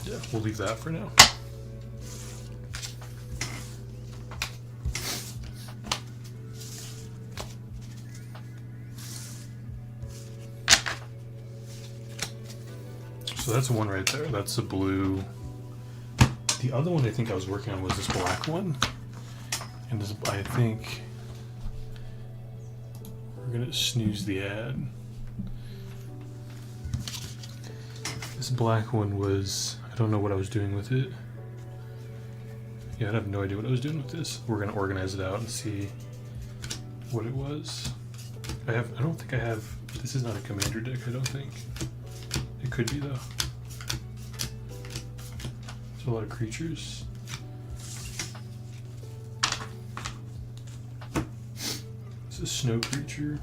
Yeah, we'll leave that for now. So that's one right there. That's the blue. The other one I think I was working on was this black one. And this, I think we're gonna snooze the ad. This black one was, I don't know what I was doing with it. Yeah, I have no idea what I was doing with this. We're gonna organize it out and see what it was. I don't think I have, this is not a commander deck, I don't think. It could be though. There's a lot of creatures. It's a snow creature.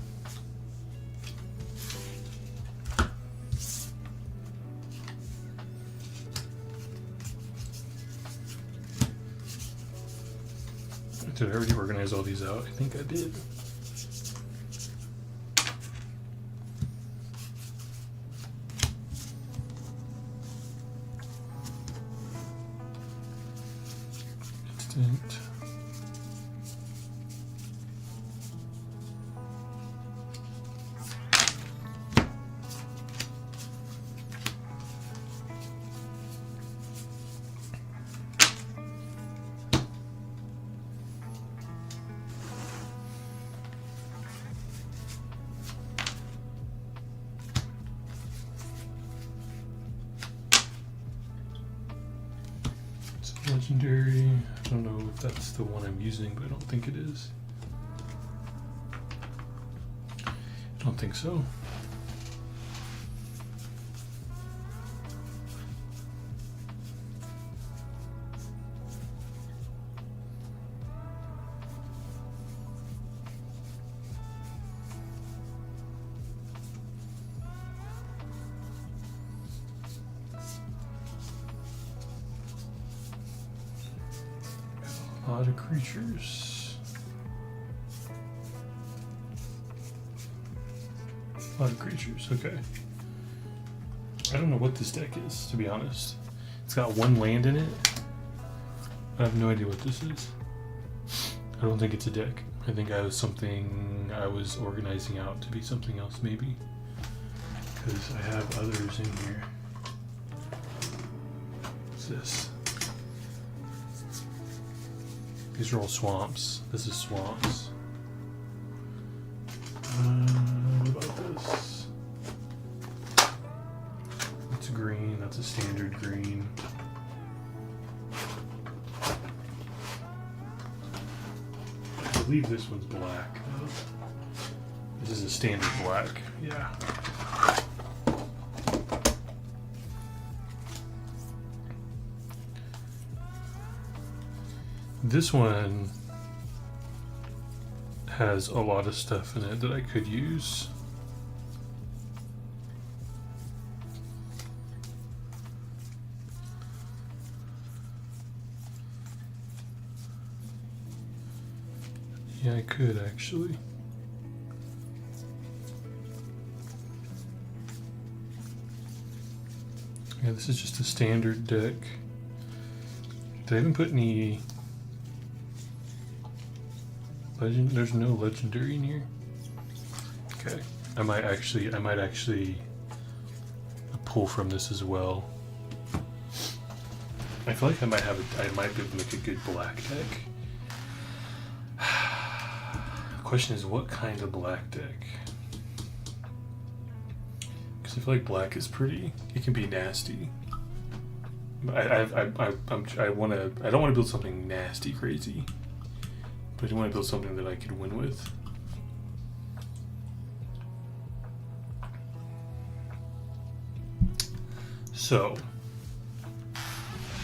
Did I already organize all these out? I think I did. Instant. legendary. I don't know if that's the one I'm using, but I don't think it is. I don't think so. A lot of creatures. A lot of creatures, okay. I don't know what this deck is, to be honest. It's got one land in it. I have no idea what this is. I don't think it's a deck. I think I was something I was organizing out to be something else, maybe. Because I have others in here. What's this? These are all swamps. This is swamps. What about this? That's green. That's a standard green. I believe this one's black. This is a standard black. Yeah. This one has a lot of stuff in it that I could use. Yeah, I could actually. Yeah, this is just a standard deck. Did I even put any legend? There's no legendary in here. Okay, I might actually pull from this as well. I feel like I might be able to make a good black deck. The question is, what kind of black deck? Because I feel like black is pretty. It can be nasty. I don't want to build something nasty crazy, but I do want to build something that I could win with. So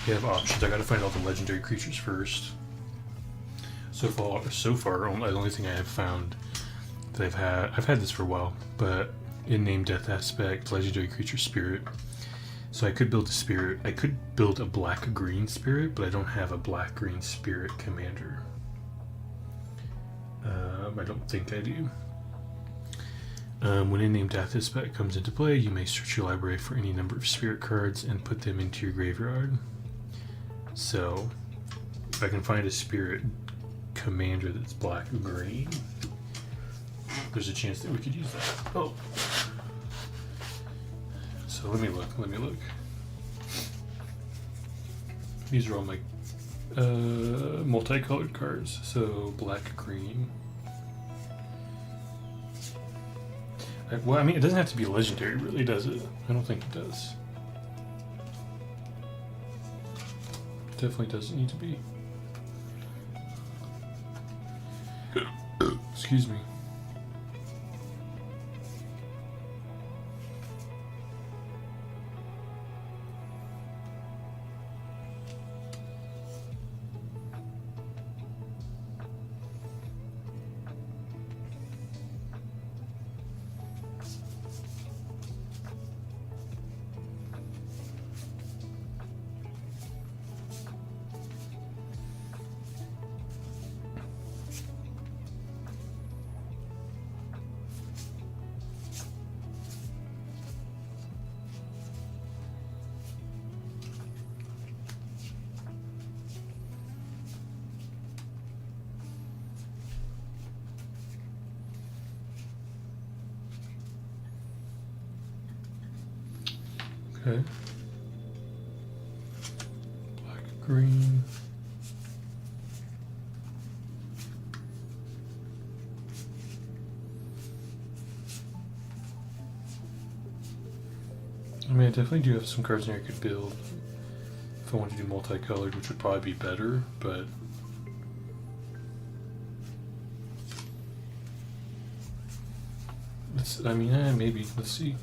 we have options. I got to find all the legendary creatures first. So far, the only thing I have found that I've had this for a while, but in name, death aspect, legendary creature, spirit. So I could build a spirit. I could build a black-green spirit, but I don't have a black-green spirit commander. I don't think I do. When in name, death aspect comes into play, you may search your library for any number of spirit cards and put them into your graveyard. So if I can find a spirit commander that's black and green, there's a chance that we could use that. Oh. So let me look. These are all my multicolored cards. So black, green. Well, I mean, it doesn't have to be legendary, really, does it? I don't think it does. Definitely doesn't need to be. Excuse me. Okay. Black, green. I mean, I definitely do have some cards in here I could build if I wanted to do multicolored, which would probably be better, but I mean, maybe. Let's see.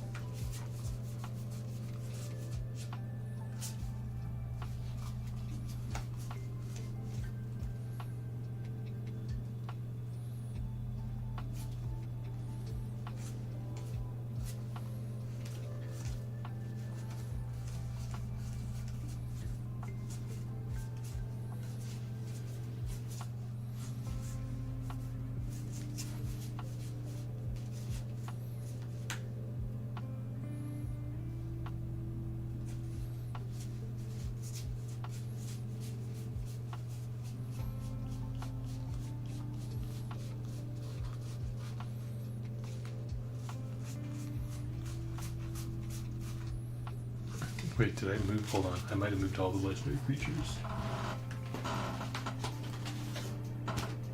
Wait, did I move? Hold on. I might have moved all the legendary creatures.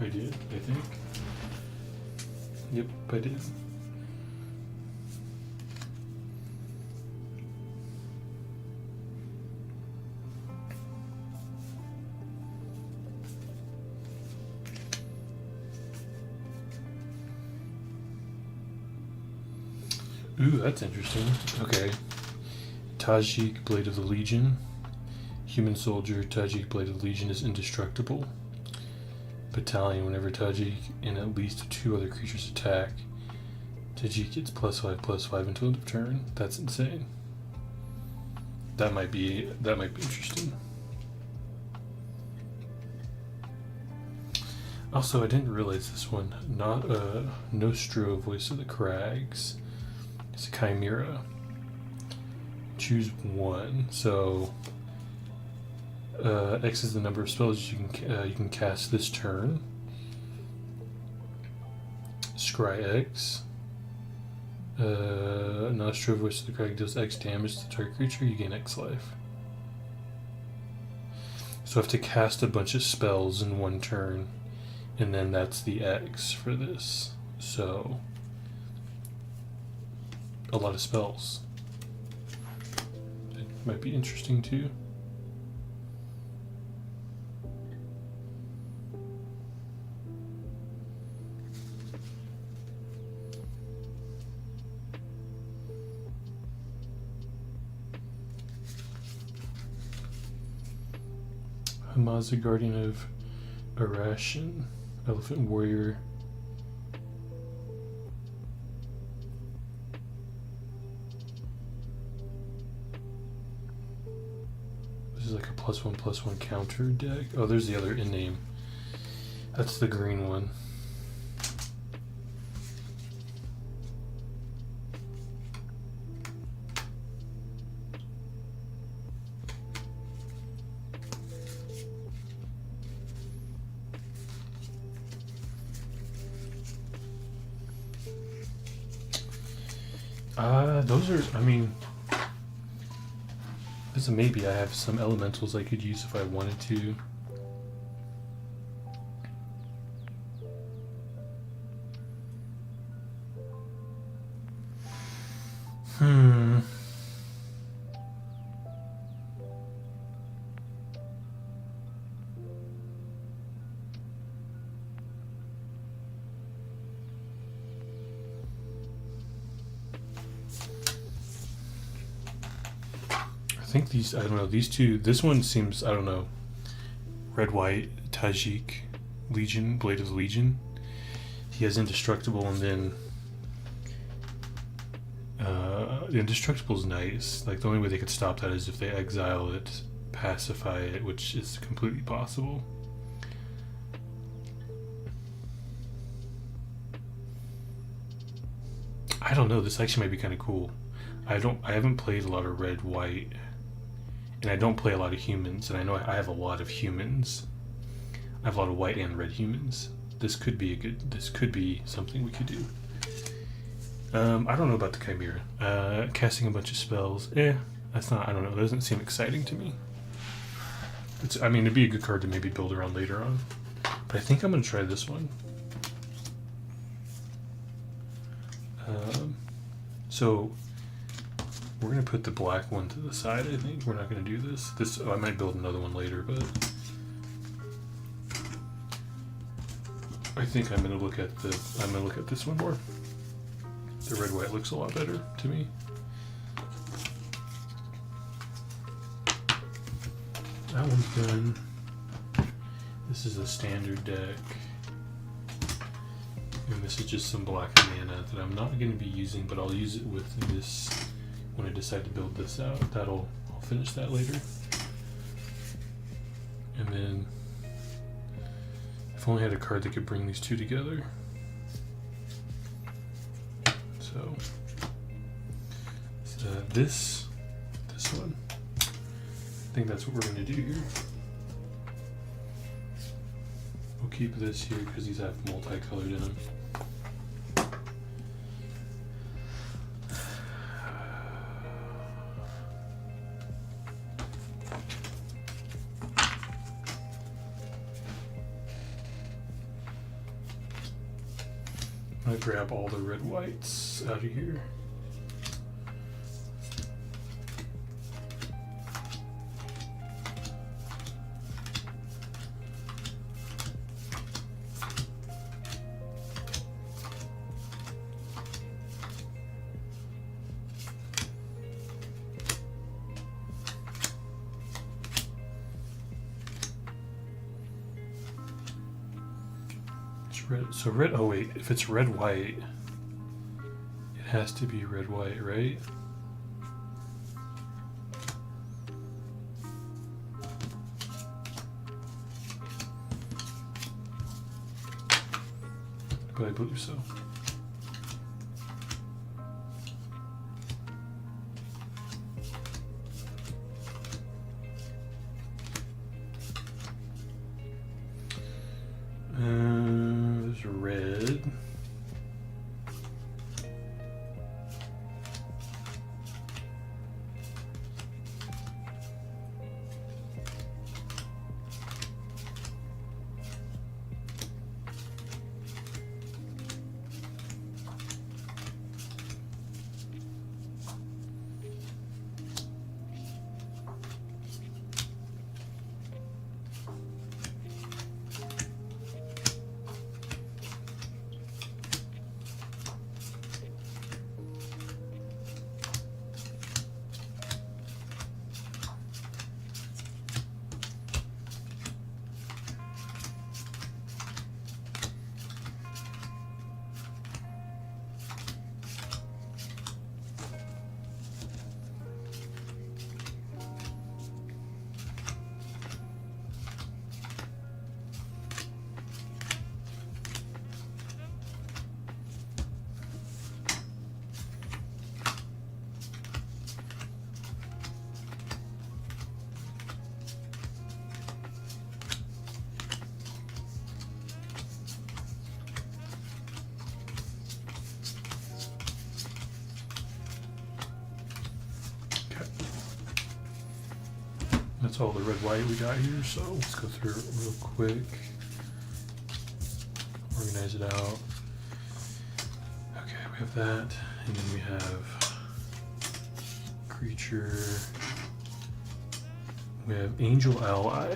I did, I think. Yep, I did. Ooh, that's interesting. Okay. Tajik, Blade of the Legion. Human Soldier, Tajik, Blade of the Legion is indestructible. Battalion, whenever Tajik and at least 2 other creatures attack, Tajik gets +5/+5 until end of turn. That's insane. That might be interesting. Also, I didn't realize this one. Not Nostro, Voice of the Crags. It's a Chimera. Choose one. So X is the number of spells you can cast this turn. Scry X. Nostro, Voice of the Crag deals X damage to the target creature. You gain X life. So I have to cast a bunch of spells in one turn, and then that's the X for this. So a lot of spells. It might be interesting too. Hamaza, Guardian of Arashin, Elephant Warrior. This is like a +1/+1 counter deck. Oh, there's the other in-name. That's the green one. Those are, I mean, there's a maybe. I have some elementals I could use if I wanted to. I think these, I don't know, these two, this one seems, I don't know, red, white, Tajik, Legion, Blade of the Legion. He has Indestructible, and then the Indestructible is nice. Like, the only way they could stop that is if they exile it, pacify it, which is completely possible. I don't know, this actually might be kind of cool. I haven't played a lot of red, white, and I don't play a lot of humans, and I know I have a lot of humans. I have a lot of white and red humans. This could be something we could do. I don't know about the Chimera. Casting a bunch of spells, that's not, I don't know, it doesn't seem exciting to me. I mean, it'd be a good card to maybe build around later on. But I think I'm gonna try this one. So We're gonna put the black one to the side, I think. We're not gonna do this. I might build another one later, but I think I'm gonna look at this one more. The red white looks a lot better to me. That one's done. This is a standard deck. And this is just some black mana that I'm not going to be using, but I'll use it with this when I decide to build this out. I'll finish that later. And then if I only had a card that could bring these two together. So this one. I think that's what we're going to do here. We'll keep this here because these have multicolored in them. I'm going to grab all the red whites out of here. Red, so red, oh wait, if it's red white, it has to be red white, right? But I believe so. Red. That's all the red white we got here, so let's go through it real quick. Organize it out. Okay, we have that, and then we have creature. We have Angel Ally.